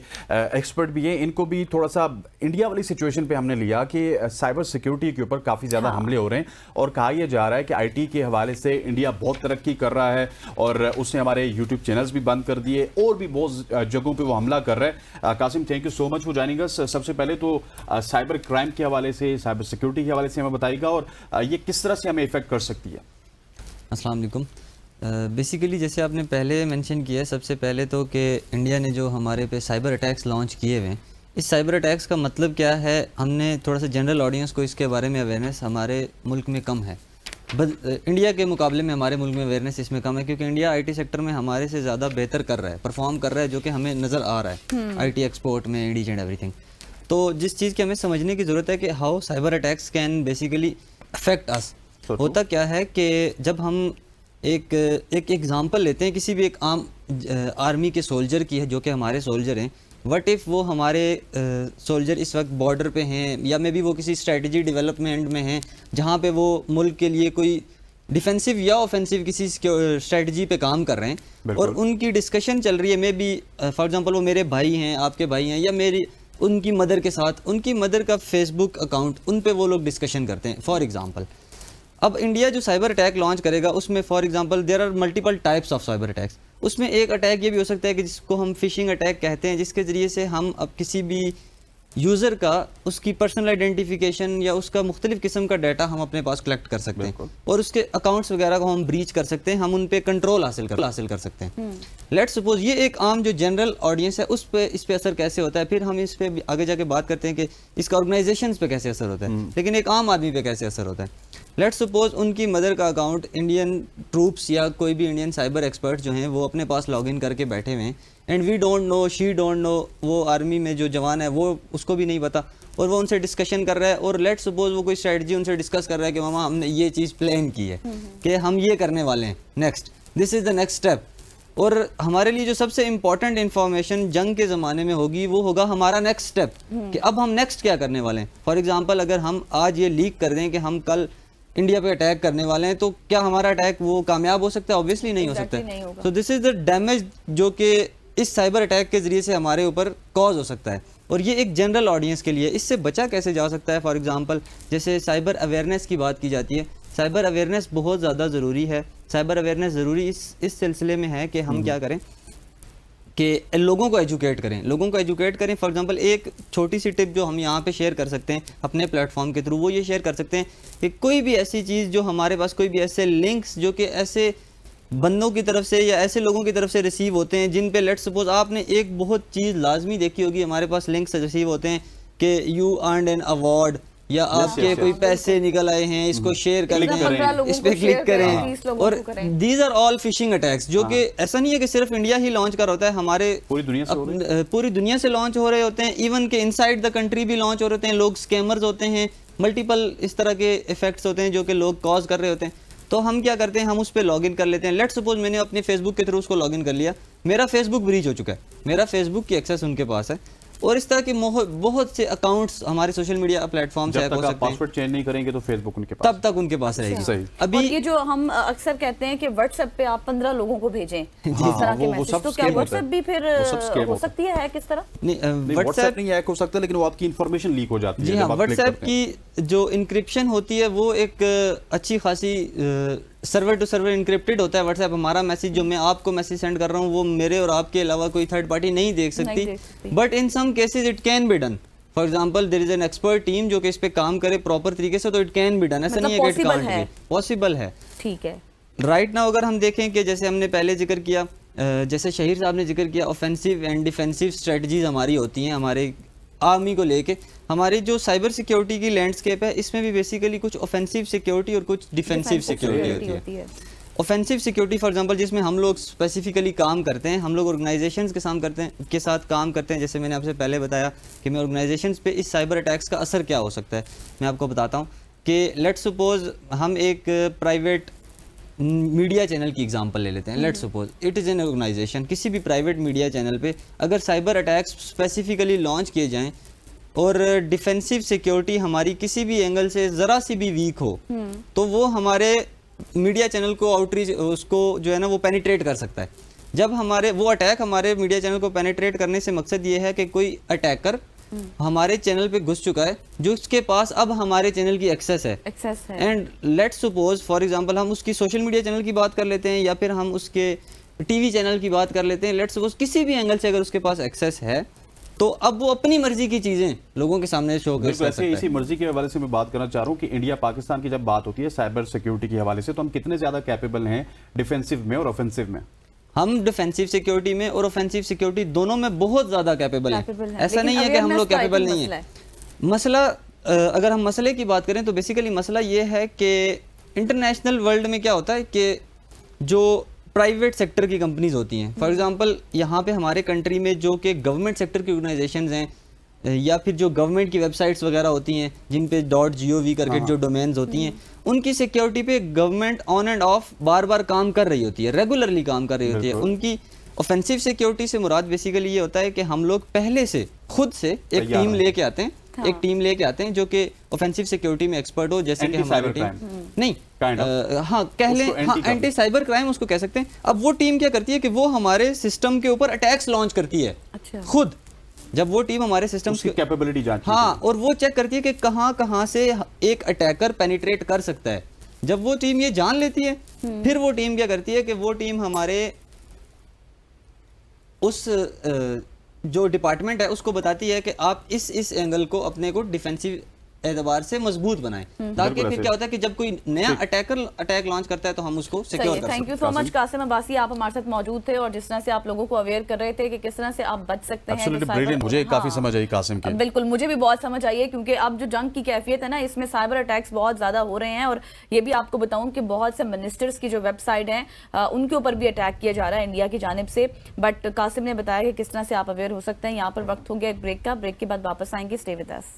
एक्सपर्ट भी हैं। इनको भी थोड़ा सा इंडिया वाली सिचुएशन पे हमने लिया कि साइबर सिक्योरिटी के ऊपर काफ़ी ज़्यादा हमले हो रहे हैं, और कहा यह जा रहा है कि IT के हवाले से इंडिया बहुत तरक्की कर रहा है, और उसने हमारे यूट्यूब चैनल्स भी बंद कर दिए, और भी बहुत जगहों पर वो हमला कर रहा है। Qasim, thank you so much for joining us. सबसे पहले तो साइबर क्राइम के हवाले से, साइबर सिक्योरिटी के हवाले से हमें बताइएगा, और ये किस तरह से हमें इफेक्ट कर सकती है। अस्सलाम वालेकुम। बेसिकली जैसे आपने पहले मेंशन किया है, सबसे पहले तो कि इंडिया ने जो हमारे पे साइबर अटैक्स लॉन्च किए हुए हैं, इस साइबर अटैक्स का मतलब क्या है, हमने थोड़ा सा जनरल ऑडियंस को इसके बारे में अवेयरनेस हमारे मुल्क में कम है। इंडिया के मुकाबले में हमारे मुल्क में अवेयरनेस इसमें कम है, क्योंकि इंडिया IT सेक्टर में हमारे से ज़्यादा बेहतर कर रहा है, परफॉर्म कर रहा है, जो कि हमें नज़र आ रहा है IT एक्सपोर्ट में, ईडीज एंड एवरीथिंग। तो जिस चीज़ की हमें समझने की ज़रूरत है कि how cyber attacks can basically affect us. होता क्या है कि जब हम एक एग्जांपल लेते हैं किसी भी एक आम आर्मी के सोल्जर की है, जो कि हमारे सोल्जर हैं, व्हाट इफ़ वो हमारे सोल्जर इस वक्त बॉर्डर पे हैं, या मे बी वो किसी स्ट्रेटजी डेवलपमेंट में हैं जहाँ पे वो मुल्क के लिए कोई डिफेंसिव या ऑफेंसिव किसी स्ट्रेटजी पे काम कर रहे हैं, और उनकी डिस्कशन चल रही है, मे बी फॉर एग्जांपल वो मेरे भाई हैं, आपके भाई हैं, या मेरी उनकी मदर के साथ, उनकी मदर का फेसबुक अकाउंट, उन पे वो लोग डिस्कशन करते हैं फॉर एग्जांपल। अब इंडिया जो साइबर अटैक लॉन्च करेगा, उसमें for example there are multiple types of cyber attacks. उसमें एक अटैक ये भी हो सकता है कि जिसको हम फिशिंग अटैक कहते हैं, जिसके ज़रिए से हम अब किसी भी यूज़र का, उसकी पर्सनल आइडेंटिफिकेशन या उसका मुख्तलिफ किस्म का डाटा हम अपने पास कलेक्ट कर सकते हैं, और उसके अकाउंट्स वगैरह को हम ब्रीच कर सकते हैं, हम उन पर कंट्रोल हासिल कर सकते हैं। लेट्स सपोज ये एक आम जो जनरल ऑडियंस है, उस पे इस पे असर कैसे होता है, फिर हम इस पे आगे जाके बात करते हैं कि इसका ऑर्गेनाइजेशंस पे कैसे असर होता है, लेकिन एक आम आदमी पे कैसे असर होता है। लेट्स सपोज उनकी मदर का अकाउंट इंडियन ट्रूप्स या कोई भी इंडियन साइबर एक्सपर्ट जो हैं वो अपने पास लॉगिन करके बैठे हुए हैं, and we don't know, she don't know, वो आर्मी में जो जवान है वो उसको भी नहीं पता, और वो उनसे डिस्कशन कर रहा है, और लेट्स सपोज वो कोई स्ट्रेटजी उनसे डिस्कस कर रहा है कि मामा हमने ये चीज़ प्लान की है कि हम ये करने वाले हैं, next, this is the next step. और हमारे लिए जो सबसे इंपॉर्टेंट इन्फॉर्मेशन जंग के ज़माने में होगी, वो होगा हमारा नेक्स्ट स्टेप, कि अब हम नेक्स्ट क्या करने वाले हैं। फॉर एग्जांपल अगर हम आज ये लीक कर दें कि हम कल इंडिया पे अटैक करने वाले हैं, तो क्या हमारा अटैक वो कामयाब हो सकता है? ऑब्वियसली नहीं हो सकता है। So this is the damage जो कि इस साइबर अटैक के ज़रिए से हमारे ऊपर कॉज हो सकता है, और ये एक जनरल ऑडियंस के लिए। इससे बचा कैसे जा सकता है? फॉर एग्जांपल जैसे साइबर अवेयरनेस की बात की जाती है, साइबर अवेयरनेस बहुत ज़्यादा ज़रूरी है। साइबर अवेयरनेस ज़रूरी इस सिलसिले में है कि हम क्या करें कि लोगों को एजुकेट करें। फॉर एग्जांपल एक छोटी सी टिप जो हम यहाँ पे शेयर कर सकते हैं अपने प्लेटफॉर्म के थ्रू, वो ये शेयर कर सकते हैं कि कोई भी ऐसी चीज़ जो हमारे पास, कोई भी ऐसे लिंक्स जो कि ऐसे बंदों की तरफ से या ऐसे लोगों की तरफ से रिसीव होते हैं जिन पे लेट्स सपोज आपने एक बहुत चीज़ लाजमी देखी होगी, हमारे पास लिंक्स रिसीव होते हैं कि यू अर्नड एन अवार्ड या आपके कोई पैसे निकल आए हैं, इसको शेयर करें, इस पे क्लिक करें, और these are all phishing attacks, जो कि ऐसा नहीं है कि सिर्फ इंडिया ही लॉन्च कर होता है, हमारे पूरी दुनिया से लॉन्च हो रहे होते हैं, इवन के इनसाइड द कंट्री भी लॉन्च हो रहे होते हैं, लोग स्कैमर्स होते हैं, मल्टीपल इस तरह के इफेक्ट्स होते हैं जो कि लोग कॉज कर रहे होते हैं। तो हम क्या करते हैं, हम उस पर लॉगिन कर लेते हैं। लेट्स सपोज मैंने अपने फेसबुक के थ्रू उसको लॉगिन कर लिया, मेरा फेसबुक ब्रीच हो चुका है, मेरा फेसबुक की एक्सेस उनके पास है, और इस तरह के बहुत से अकाउंट्स हमारे सोशल मीडिया प्लेटफॉर्म से हैक हो सकते हैं। पासवर्ड चेंज नहीं करेंगे तो फेसबुक उनके पास, तब तक उनके पास रहेगी। सही। अभी और ये जो हम अक्सर कहते हैं कि व्हाट्सएप पे आप 15 लोगों को भेजें इस तरह के मैसेज, तो क्या व्हाट्सएप भी फिर हो सकती है हैक? किस तरह? नहीं, व्हाट्सएप नहीं हैक हो सकता, लेकिन वो आपकी इंफॉर्मेशन लीक हो जाती है। जी हाँ, व्हाट्सएप की जो इंक्रिप्शन होती है वो एक अच्छी खासी सर्वर टू सर्वर इंक्रिप्टेड होता है व्हाट्सएप। हमारा मैसेज जो मैं आपको मैसेज सेंड कर रहा हूँ वो मेरे और आपके अलावा कोई थर्ड पार्टी नहीं देख सकती, but in some cases it can be done. For example there is an expert team जो कि इस पे काम करे प्रॉपर तरीके से, तो इट कैन बी डन। ऐसा नहीं है कि इट कांट बी, पॉसिबल है। ठीक है। राइट नाउ अगर हम देखें कि जैसे हमने पहले जिक्र किया, जैसे शहीर साहब ने जिक्र किया, ऑफेंसिव एंड डिफेंसिव स्ट्रेटजीज हमारी होती हैं हमारे आर्मी को लेके। हमारी जो साइबर सिक्योरिटी की लैंडस्केप है इसमें भी बेसिकली कुछ ऑफेंसिव सिक्योरिटी और कुछ डिफेंसिव सिक्योरिटी होती है। ऑफेंसिव सिक्योरिटी फॉर एग्जांपल जिसमें हम लोग स्पेसिफिकली काम करते हैं, हम लोग ऑर्गेनाइजेशंस के साथ काम करते हैं। जैसे मैंने आपसे पहले बताया कि मैं ऑर्गेनाइजेशंस पे इस साइबर अटैक्स का असर क्या हो सकता है, मैं आपको बताता हूँ कि लेट्स सपोज हम एक प्राइवेट मीडिया चैनल की एग्जांपल ले लेते हैं। Let's suppose it is an organisation, किसी भी प्राइवेट मीडिया चैनल पे अगर साइबर अटैक्स स्पेसिफिकली लॉन्च किए जाएं और डिफेंसिव सिक्योरिटी हमारी किसी भी एंगल से ज़रा सी भी वीक हो, तो वो हमारे मीडिया चैनल को आउटरीच उसको जो है ना वो पेनिट्रेट कर सकता है। जब हमारे वो अटैक हमारे मीडिया चैनल को पेनिट्रेट करने से मकसद ये है कि कोई अटैकर हमारे चैनल पे घुस चुका है जो उसके पास अब हमारे चैनल की एक्सेस है। And let's suppose for example हम उसकी सोशल मीडिया चैनल की बात कर लेते हैं या फिर हम उसके टीवी चैनल की बात कर लेते हैं। लेट्स सपोज किसी भी एंगल से अगर उसके पास एक्सेस है तो अब वो अपनी मर्जी की चीजें लोगों के सामने शो कर सकता है। इसी मर्जी के हवाले से मैं बात करना चाह रहा हूँ कि इंडिया पाकिस्तान की जब बात होती है साइबर सिक्योरिटी के हवाले से, तो हम कितने ज्यादा कैपेबल हैं डिफेंसिव में और ऑफेंसिव में? हम डिफेंसिव सिक्योरिटी में और ऑफेंसिव सिक्योरिटी दोनों में बहुत ज्यादा कैपेबल हैं। ऐसा नहीं है कि हम लोग कैपेबल नहीं है। मसला अगर हम मसले की बात करें तो बेसिकली मसला ये है कि इंटरनेशनल वर्ल्ड में क्या होता है कि जो प्राइवेट सेक्टर की कंपनीज होती हैं, फॉर एग्जांपल यहाँ पे हमारे कंट्री में जो कि गवर्नमेंट सेक्टर की ऑर्गेनाइजेशंस हैं या फिर जो गवर्नमेंट की वेबसाइट्स वगैरह होती हैं जिन पे .gov करके जो डोमेन्स होती हैं, उनकी सिक्योरिटी पे गवर्नमेंट ऑन एंड ऑफ बार बार काम कर रही होती है, रेगुलरली काम कर रही होती है। उनकी ऑफेंसिव सिक्योरिटी से मुराद बेसिकली ये होता है कि हम लोग पहले से खुद से एक टीम लेके आते हैं, एक टीम लेके आते हैं जो कि ऑफेंसिव सिक्योरिटी में एक्सपर्ट हो, जैसे कि हमारी टीम नहीं हाँ कह लें, हाँ एंटी साइबर क्राइम उसको कह सकते हैं। अब वो टीम क्या करती है कि वो हमारे सिस्टम के ऊपर अटैक्स लॉन्च करती है खुद। जब वो टीम हमारे सिस्टम की कैपेबिलिटी जांचती है, और वो चेक करती है कि कहाँ से एक अटैकर पेनिट्रेट कर सकता है। जब वो टीम ये जान लेती है, फिर वो टीम क्या करती है कि वो टीम हमारे उस जो डिपार्टमेंट है उसको बताती है कि आप इस एंगल को अपने को डिफेंसिव एतबार से मजबूत बनाएं, ताकि फिर क्या होता है कि जब कोई नया अटैक लॉन्च करता है तो हम उसको सिक्योर कर सकते हैं। Thank you so much Qasim Abbasi, आप हमारे साथ मौजूद थे और जिस तरह से आप लोगों को अवेयर कर रहे थे कि किस तरह से आप बच सकते हैं। मुझे काफी समझ आई कासिम की। बिल्कुल, मुझे भी बहुत समझ आई है, क्योंकि अब जो जंग की कैफियत है ना, इसमें साइबर अटैक्स बहुत ज्यादा हो रहे हैं। और ये भी आपको बताऊं कि बहुत से मिनिस्टर्स की जो वेबसाइट है उनके ऊपर भी अटैक किया जा रहा है इंडिया की जानिब से। बट कासिम ने बताया कि किस तरह से आप अवेयर हो सकते हैं। यहाँ पर वक्त हो गया एक ब्रेक का, ब्रेक के बाद वापस आएंगे। Stay with us.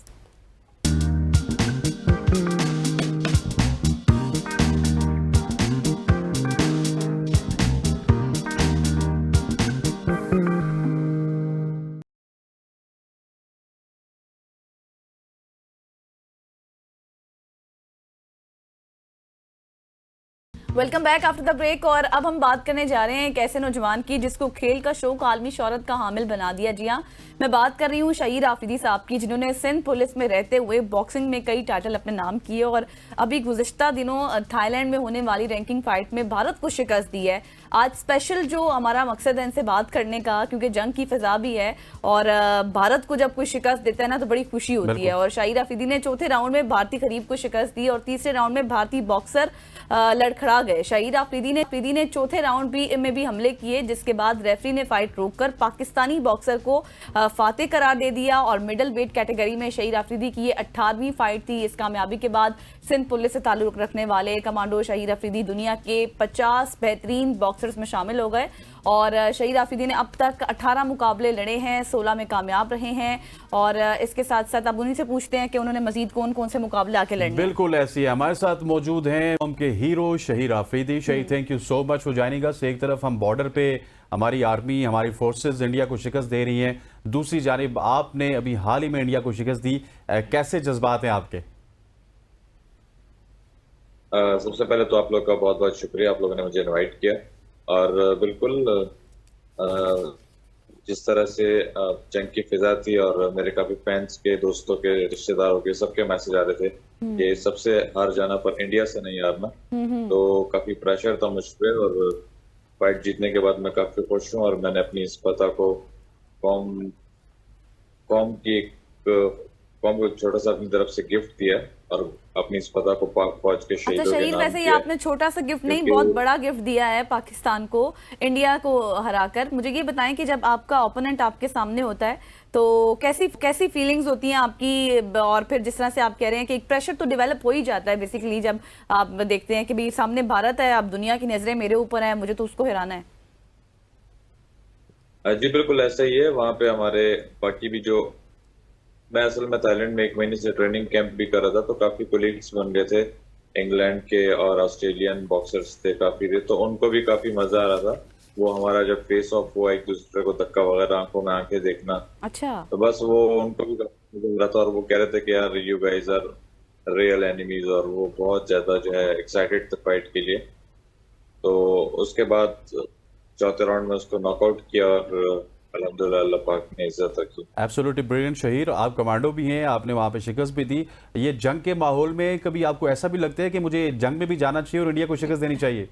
Welcome back after the break. और अब हम बात करने जा रहे हैं एक ऐसे नौजवान की जिसको खेल का शौक आलमी शोहरत का हामिल बना दिया। जी हाँ, मैं बात कर रही हूँ शहीर आफरीदी साहब की, जिन्होंने सिंध पुलिस में रहते हुए बॉक्सिंग में कई टाइटल अपने नाम किए और अभी गुज़िश्ता दिनों थाईलैंड में होने वाली रैंकिंग फाइट में भारत को शिकस्त दी है। आज स्पेशल जो हमारा मकसद है इनसे बात करने का, क्योंकि जंग की फिजा भी है और भारत को जब कोई शिकस्त देता है ना तो बड़ी खुशी होती है। और शाहिर अफरीदी ने चौथे राउंड में भारतीय खरीब को शिकस्त दी और तीसरे राउंड में भारतीय बॉक्सर लड़खड़ा गए। शाहिर अफरीदी ने चौथे राउंड में भी हमले किए, जिसके बाद रेफरी ने फाइट रोककर पाकिस्तानी बॉक्सर को फातेह करार दे दिया और मिडल वेट कैटेगरी में शाहिर अफरीदी की ये 18वीं फाइट थी। इस कामयाबी के बाद सिंध पुलिस से ताल्लुक रखने वाले कमांडो शाहिर अफरीदी दुनिया के 50 बेहतरीन बॉक्सर्स में शामिल हो गए और शाहिर अफरीदी ने अब तक 18 मुकाबले लड़े हैं, 16 में कामयाब रहे हैं। और इसके साथ साथ अब उन्हीं से पूछते हैं कि उन्होंने मजीद कौन कौन से मुकाबले आके लड़ने। बिल्कुल ऐसी है, हमारे साथ मौजूद हैं उनके hero Shahir Afridi. Shahir, thank you so much for joining अस। एक तरफ हम बॉर्डर पे हमारी आर्मी, हमारी फोर्सेस इंडिया को शिकस्त दे रही हैं, दूसरी जानिब आपने अभी हाल ही में इंडिया को शिकस्त दी, कैसे जज्बात हैं आपके? सबसे पहले तो आप लोग का बहुत बहुत शुक्रिया, आप लोगों ने मुझे इनवाइट किया। और बिल्कुल जिस तरह से जंग की फिजा थी और मेरे काफी फैंस के, दोस्तों के, रिश्तेदारों के, सबके मैसेज आ रहे थे कि सबसे हार जाना पर इंडिया से नहीं हारना, तो काफी प्रेशर था मुझ पे। और फाइट जीतने के बाद मैं काफी खुश हूँ और मैंने अपनी इस फतह को कौम को एक छोटा सा अपनी तरफ से गिफ्ट दिया और अपनी इस फतह को पाक फौज के शहीदों के नाम वैसे ही दिया। आपने छोटा सा गिफ्ट नहीं, बहुत बड़ा गिफ्ट दिया है पाकिस्तान को, इंडिया को हराकर। मुझे ये बताएं कि जब आपका ओपोनेंट आपके सामने होता है तो कैसी फीलिंग्स होती हैं आपकी? और फिर जिस तरह से आप कह रहे हैं कि एक प्रेशर तो डेवलप हो ही जाता है बेसिकली जब आप देखते हैं कि भाई सामने भारत है, अब दुनिया की नजरें मेरे ऊपर है, मुझे तो उसको हराना है। जी बिल्कुल ऐसा ही है। वहाँ पे हमारे बाकी भी जो, मैं असल में थाईलैंड में 1 महीने से ट्रेनिंग कैंप भी कर रहा था, तो काफी कोलीग्स बन गए थे इंग्लैंड के और ऑस्ट्रेलियन बॉक्सर्स थे काफी थे, तो उनको भी काफी मजा आ रहा था। वो हमारा जब फेस ऑफ हुआ, एक दूसरे को धक्का वगैरह, आंखों में आंखें देखना, अच्छा, तो बस वो उनको भी काफी मजा आ रहा था। और वो कह रहे थे कि यार you guys are real enemies, और वो बहुत ज्यादा जो है एक्साइटेड थे फाइट के लिए। तो उसके बाद चौथे राउंड में उसको नॉकआउट किया और अल्हम्दुलिल्लाह अल्लाह पाक ने इज्जत रखी। एब्सोल्युटली ब्रिलियंट शाहिर, आप कमांडो भी हैं, आपने वहाँ पे शिकस्त भी दी। ये जंग के माहौल में कभी आपको ऐसा भी लगता है कि मुझे जंग में भी जाना चाहिए और इंडिया को शिकस्त देनी चाहिए?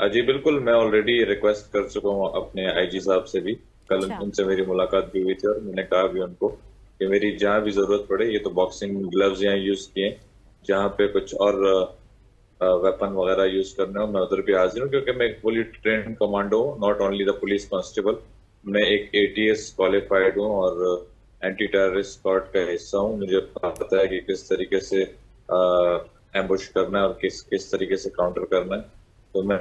जी बिल्कुल, मैं ऑलरेडी रिक्वेस्ट कर चुका हूँ अपने आईजी साहब से भी। कल उनसे मेरी मुलाकात भी हुई थी और मैंने कहा भी उनको कि मेरी जहाँ भी जरूरत पड़े, ये तो बॉक्सिंग ग्लव्स यहाँ यूज किए, जहाँ पे कुछ और वेपन वगैरह यूज करने हो मैं उधर भी हाजिर हूँ, क्योंकि मैं एक फुली ट्रेन कमांडो हूँ, not only the police constable. मैं एक ATS क्वालिफाइड हूँ और एंटी टेररिस्ट स्क्वाड का हिस्सा हूँ। मुझे पता है कि किस तरीके से एम्बुश करना है और किस तरीके से काउंटर करना है। तो मैं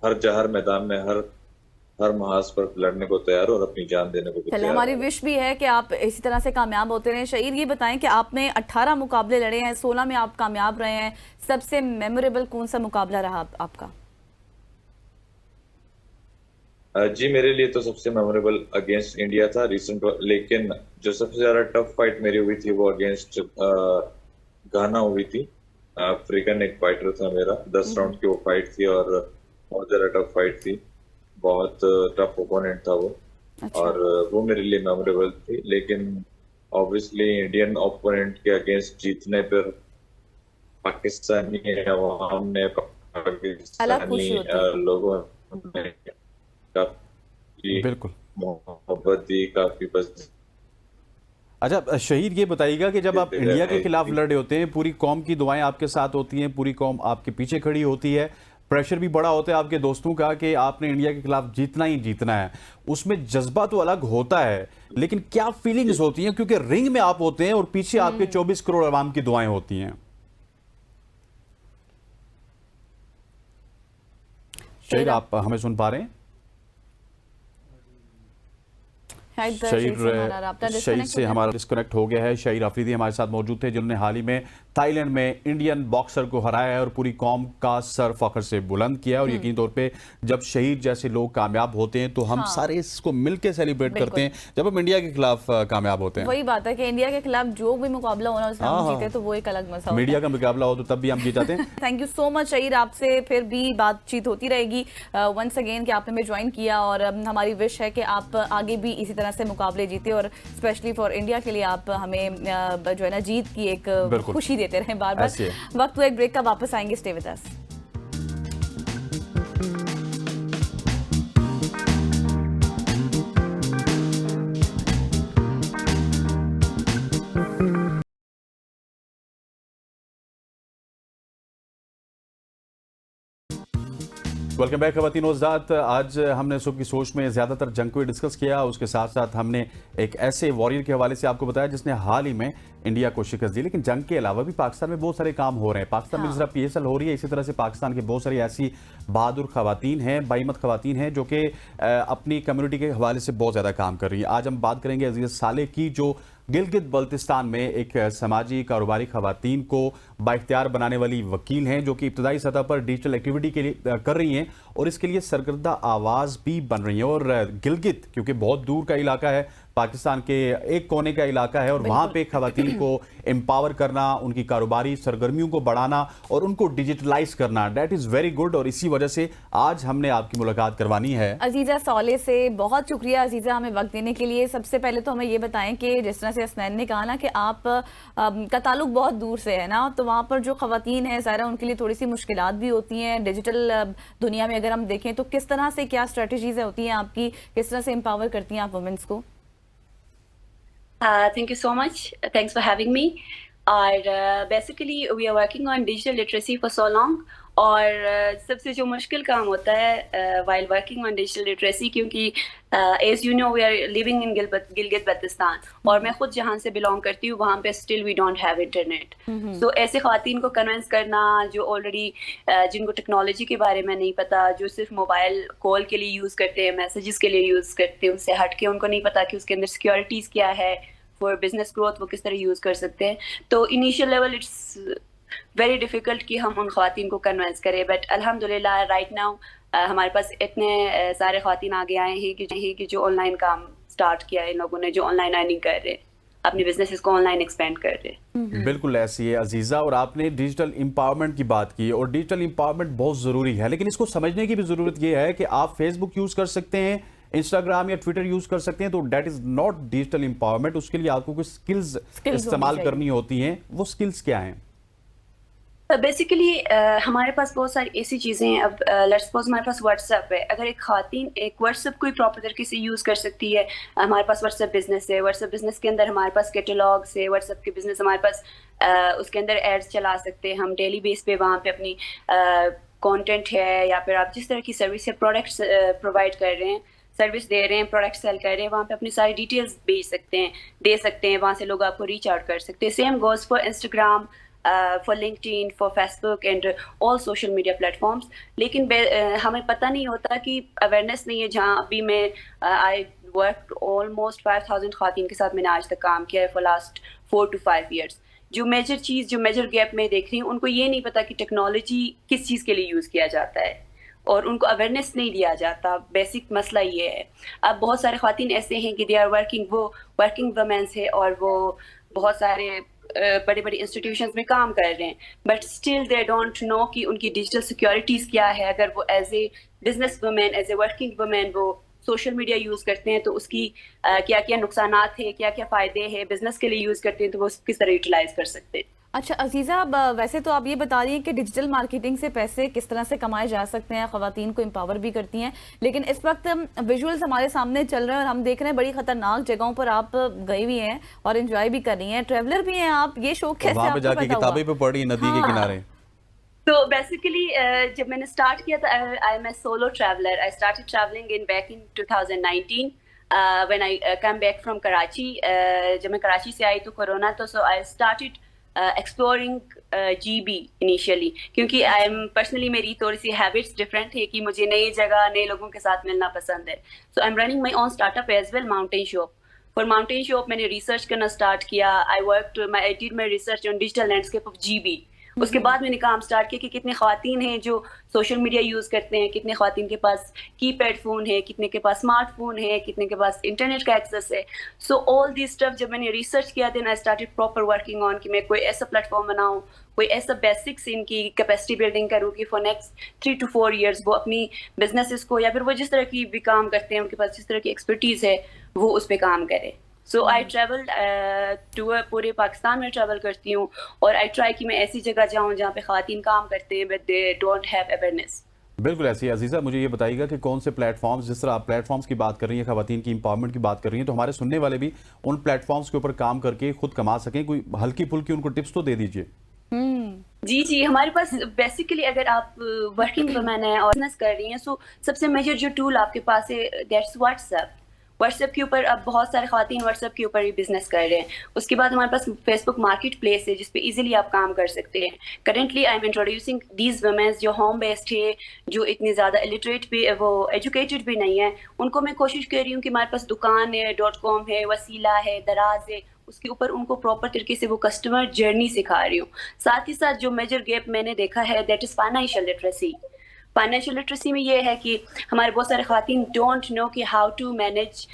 हर मैदान में हर महाज पर लड़ने को तैयार और अपनी जान देने को तैयार। हमारी विश भी है कि आप इसी तरह से कामयाब होते रहें। शाहिर, ये बताएं कि आपने 18 मुकाबले लड़े हैं, 16 में आप कामयाब रहे हैं, सबसे मेमोरेबल कौन सा मुकाबला रहा आपका? जी मेरे लिए तो सबसे मेमोरेबल अगेंस्ट इंडिया था रिसेंट, लेकिन जो सबसे ज्यादा टफ फाइट मेरी हुई थी वो अगेंस्ट घाना हुई थी। अफ्रीकन एक फाइटर था मेरा, 10 राउंड की वो फाइट थी और बहुत ज्यादा टफ फाइट थी, बहुत टफ ओपोनेंट था वो। अच्छा। और वो मेरे लिए मेमोरेबल थी, लेकिन ऑब्वियसली इंडियन ओपोनेंट के अगेंस्ट जीतने पर पाकिस्तानी अवाम ने, पाकिस्तानी लोगों ने काफी बिल्कुल मोहब्बत दी, काफी बस। अच्छा शाहिर, ये बताइएगा कि जब आप इंडिया के खिलाफ लड़ रहे होते हैं, पूरी कौम की दुआएं आपके साथ होती हैं, पूरी कौम आपके पीछे खड़ी होती है, प्रेशर भी बड़ा होता है आपके दोस्तों का कि आपने इंडिया के खिलाफ जीतना ही जीतना है, उसमें जज्बा तो अलग होता है, लेकिन क्या फीलिंग्स होती हैं? क्योंकि रिंग में आप होते हैं और पीछे आपके 24 करोड़ अवाम की दुआएं होती हैं। शाहिर, आप हमें सुन पा रहे हैं? शाहिर से हमारा डिस्कनेक्ट हो गया है। शाहिर अफरीदी हमारे साथ मौजूद थे, जिन्होंने हाल ही में थाईलैंड में इंडियन बॉक्सर को हराया है और पूरी कौम का सर फख्र से बुलंद किया। और यकीन तौर पे जब शहीद जैसे लोग कामयाब होते हैं तो हम सारे इसको मिलकर सेलिब्रेट करते हैं जब हम इंडिया के खिलाफ कामयाब होते हैं। वही बात है कि इंडिया के खिलाफ जो भी मुकाबला होना उसमें हम जीते तो वो एक अलग मजा। मीडिया का मुकाबला हो तो तब भी हम जीत जाते हैं। Thank you so much Shahir, आपसे फिर भी बातचीत होती रहेगी वंस अगेन कि आपने हमें ज्वाइन किया, और हमारी विश है कि आप आगे भी इसी तरह से मुकाबले जीते और स्पेशली फॉर इंडिया के लिए आप हमें जो है ना जीत की एक खुशी देते रहें बार बार। वक्त हुआ एक ब्रेक का, वापस आएंगे, stay with us. Welcome back खवातीन औज़ात। आज हमने सुबह की सोच में ज़्यादातर जंग को डिस्कस किया, उसके साथ साथ हमने एक ऐसे वॉरियर के हवाले से आपको बताया जिसने हाल ही में इंडिया को शिकस्त दी। लेकिन जंग के अलावा भी पाकिस्तान में बहुत सारे काम हो रहे हैं। पाकिस्तान में जिस तरह PSL हो रही है, इसी तरह से पाकिस्तान की बहुत सारी ऐसी बहादुर खवातीन हैं, बाईमत खवातीन हैं जो कि अपनी कम्युनिटी के हवाले से बहुत ज़्यादा काम कर रही हैं। आज हम बात करेंगे अजीज़ साले की, जो गिलगित बल्तिस्तान में एक समाजी कारोबारी खवातीन को बाइख्तियार बनाने वाली वकील हैं, जो कि इब्तदाई सतह पर डिजिटल एक्टिविटी के लिए कर रही हैं और इसके लिए सरगर्दा आवाज़ भी बन रही हैं। और गिलगित क्योंकि बहुत दूर का इलाका है, पाकिस्तान के एक कोने का इलाका है, और वहाँ पे खवातीन को एम्पावर करना, उनकी कारोबारी सरगर्मियों को बढ़ाना और उनको डिजिटलाइज करना, दैट इज़ वेरी गुड। और इसी वजह से आज हमने आपकी मुलाकात करवानी है अजीज़ा सौले से। बहुत शुक्रिया अजीज़ा हमें वक्त देने के लिए। सबसे पहले तो हमें ये बताएं कि जिस तरह से असनैन ने कहा ना कि आप का ताल्लुक बहुत दूर से है ना, तो वहाँ पर जो खवातीन है ज़ाहिर उनके लिए थोड़ी सी मुश्किलात भी होती हैं डिजिटल दुनिया में। अगर हम देखें तो किस तरह से क्या स्ट्रेटजीज होती हैं आपकी, किस तरह से एम्पावर करती हैं आप वुमेन्स को? Thank you so much. Thanks for having me. Basically, we are working on digital literacy for so long. और सबसे जो मुश्किल काम होता है while working on digital literacy, क्योंकि as you know we are living in Gilgit Baltistan, और मैं खुद जहाँ से बिलोंग करती हूँ वहाँ पे still we don't have internet. So ऐसे ख़वातीन को कन्विंस करना जो ऑलरेडी जिनको टेक्नोलॉजी के बारे में नहीं पता, जो सिर्फ मोबाइल कॉल के लिए यूज़ करते हैं, मैसेजेस के लिए यूज़ करते हैं, उससे हट के उनको नहीं पता कि उसके अंदर सिक्योरिटीज़ क्या है, फॉर बिजनेस ग्रोथ वो किस तरह यूज़ कर सकते हैं। तो initial level it's very difficult कि हम उन ख़वातीन को कन्विंस करें, बट अल्हम्दुलिल्लाह राइट नाउ हमारे पास इतने सारे ख़वातीन आगे आए हैं कि जो ऑनलाइन काम स्टार्ट किया है इन लोगों ने, जो ऑनलाइन अर्निंग कर रहे हैं, अपने बिजनेसेस को ऑनलाइन एक्सपेंड कर रहे हैं। बिल्कुल ऐसी है अजीज़ा। और आपने डिजिटल एम्पावरमेंट की बात की, और डिजिटल एम्पावरमेंट बहुत ज़रूरी है, लेकिन इसको समझने की भी ज़रूरत यह है कि आप फेसबुक यूज़ कर सकते हैं, इंस्टाग्राम या ट्विटर यूज कर सकते हैं, तो that is not digital empowerment. उसके लिए आपको कुछ स्किल्स इस्तेमाल करनी होती हैं। वो स्किल्स क्या हैं? बेसिकली हमारे पास बहुत सारी ऐसी चीज़ें हैं। अब लेट्स सपोज हमारे पास व्हाट्सएप है, अगर एक खातिन एक व्हाट्सएप को प्रॉपर तरीके से यूज़ कर सकती है। हमारे पास व्हाट्सएप बिजनेस है, व्हाट्सएप बिजनेस के अंदर हमारे पास कैटलॉग्स है, व्हाट्सएप के बिजनेस हमारे पास उसके अंदर एड्स चला सकते हैं हम डेली बेस पे, वहाँ पे अपनी कंटेंट है, या फिर आप जिस तरह की सर्विस या प्रोडक्ट्स प्रोवाइड कर रहे हैं, सर्विस दे रहे हैं, प्रोडक्ट सेल कर रहे हैं, वहाँ पे अपनी सारी डिटेल्स भेज सकते हैं, दे सकते हैं, वहाँ से लोग आपको रीच आउट कर सकते हैं। Same goes for Instagram, for LinkedIn, for Facebook and all social media platforms. लेकिन हमें पता नहीं होता कि अवेयरनेस नहीं है। जहाँ अभी मैं आई वर्क ऑलमोस्ट 5000 ख़वातीन के साथ मैंने आज तक काम किया है फॉर लास्ट 4 to 5 years। जो मेजर गैप में देख रही हूँ, उनको ये नहीं पता कि टेक्नोलॉजी किस चीज़ के लिए यूज़ किया जाता है, और उनको अवेयरनेस नहीं दिया जाता। बेसिक मसला ये है। अब बहुत सारे ख़वातीन ऐसे हैं कि दे आर वर्किंग वुमेन्स है, और वो बहुत सारे बड़े बड़े इंस्टीट्यूशंस में काम कर रहे हैं, but still they don't know कि उनकी डिजिटल सिक्योरिटीज़ क्या है। अगर वो as a business women, as a working women वो सोशल मीडिया यूज़ करते हैं, तो उसकी क्या क्या नुकसानात है, क्या क्या फ़ायदे हैं। बिजनेस के लिए यूज़ करते हैं तो वो किस तरह यूटिलाइज कर सकते हैं। अच्छा अजीज़ा, अब वैसे तो आप ये बता रही हैं कि डिजिटल मार्केटिंग से पैसे किस तरह से कमाए जा सकते हैं, ख़वातीन को एम्पावर भी करती हैं, लेकिन इस वक्त विजुअल्स हमारे सामने चल रहे हैं और हम देख रहे हैं बड़ी खतरनाक जगहों पर आप गई हुई हैं और एंजॉय भी कर रही हैं, ट्रैवलर भी हैं आप। ये शौक कैसे आपको जाके पता हुआ? किताबें पे पढ़ी नदी के किनारे। तो बेसिकली जब मैंने स्टार्ट किया था, I am a solo traveller. I started travelling back in 2019 when I came back from Karachi. जब मैं कराची से आई तो कोरोना, तो so I started exploring GB initially, क्योंकि आई एम पर्सनली मेरी थोड़ी सी हैबिट्स डिफरेंट है कि मुझे नई जगह नए लोगों के साथ मिलना पसंद है। So I am running my own startup as well, mountain shop. For mountain shop मैंने रिसर्च करना स्टार्ट किया। I did my research on digital landscape of GB। उसके बाद मैंने काम स्टार्ट किया कि कितने ख़वातीन हैं जो सोशल मीडिया यूज़ करते हैं, कितने ख़वातीन के पास कीपैड फ़ोन है, कितने के पास स्मार्टफोन है, कितने के पास इंटरनेट का एक्सेस है। सो ऑल दिस स्टफ जब मैंने रिसर्च किया, then I started proper working on कि मैं कोई ऐसा प्लेटफॉर्म बनाऊँ, कोई ऐसा बेसिक्स इनकी कैपेसिटी बिल्डिंग करूँ कि फॉर नेक्स्ट 3 to 4 years वो अपनी बिजनेसेस को, या फिर वो जिस तरह की भी काम करते हैं, उनके पास जिस तरह की एक्सपर्टीज़ है, वो उस पर काम करे। सो आई ट्रैवल टूर, पूरे पाकिस्तान में ट्रैवल करती हूँ, और आई ट्राई कि मैं ऐसी जगह जाऊँ जहाँ पे ख़वातीन काम करते हैं but they don't have awareness. बिल्कुल ऐसी है। अजीज़ा, मुझे ये बताइएगा कि कौन से प्लेटफॉर्म्स, जिस तरह आप प्लेटफॉर्म्स की बात कर रही हैं, ख़वातीन की एम्पावरमेंट की बात कर रही हैं, तो हमारे सुनने वाले भी उन प्लेटफॉर्म्स के ऊपर काम करके खुद कमा सकें, कोई हल्की फुल्की उनको टिप्स तो दे दीजिए। जी जी, हमारे पास बेसिकली अगर आप वर्किंग वुमेन है और बिजनेस कर रही हैं, सो सबसे मेजर जो टूल आपके पास है दैट्स व्हाट्सएप। व्हाट्सएप के ऊपर अब बहुत सारे ख़वातीन व्हाट्सएप के ऊपर ही बिजनेस कर रहे हैं। उसके बाद हमारे पास फेसबुक मार्केट प्लेस है जिस पे इजीली आप काम कर सकते हैं। Currently I am introducing these women जो होम बेस्ड है, जो इतनी ज़्यादा इलिटरेट भी, वो एजुकेटेड भी नहीं है, उनको मैं कोशिश कर रही हूँ कि हमारे पास दुकान है, .com है, वसीला है, दराज है, उसके ऊपर उनको प्रॉपर तरीके से वो कस्टमर जर्नी सिखा रही हूँ। साथ ही साथ जो मेजर गैप मैंने देखा है that is financial literacy. Financial literacy में ये है कि हमारे बहुत सारे ख़वातीन डोंट नो कि हाउ टू मैनेज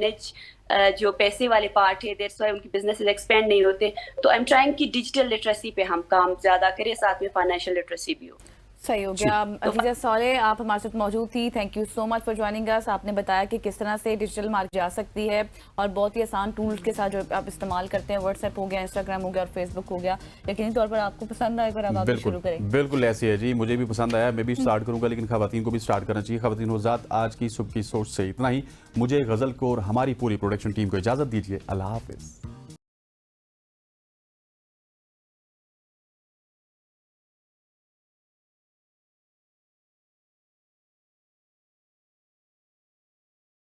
जो पैसे वाले पार्ट है, दैट्स व्हाई उनकी बिजनेसेस एक्सपेंड नहीं होते। तो आई एम ट्राइंग कि डिजिटल लिटरेसी पे हम काम ज़्यादा करें, साथ में फाइनेंशियल लिटरेसी भी हो। सही हो गया। अजीजा सालेह आप हमारे साथ मौजूद थी, thank you so much for joining अस। आपने बताया कि किस तरह से डिजिटल मार्केट जा सकती है और बहुत ही आसान टूल्स के साथ जो आप इस्तेमाल करते हैं, व्हाट्सएप हो गया, इंस्टाग्राम हो गया और फेसबुक हो गया। यकीनी तौर पर आपको पसंद आएगा, अब आप शुरू करें। बिल्कुल ऐसी है जी, मुझे भी पसंद आया, मैं भी स्टार्ट करूंगा, लेकिन खवातीन को भी स्टार्ट करना चाहिए। खवातीन हुज़ात, आज की सुबह की सोच से इतना ही। मुझे गजल को और हमारी पूरी प्रोडक्शन टीम को इजाजत दीजिए। अल्लाह हाफिज।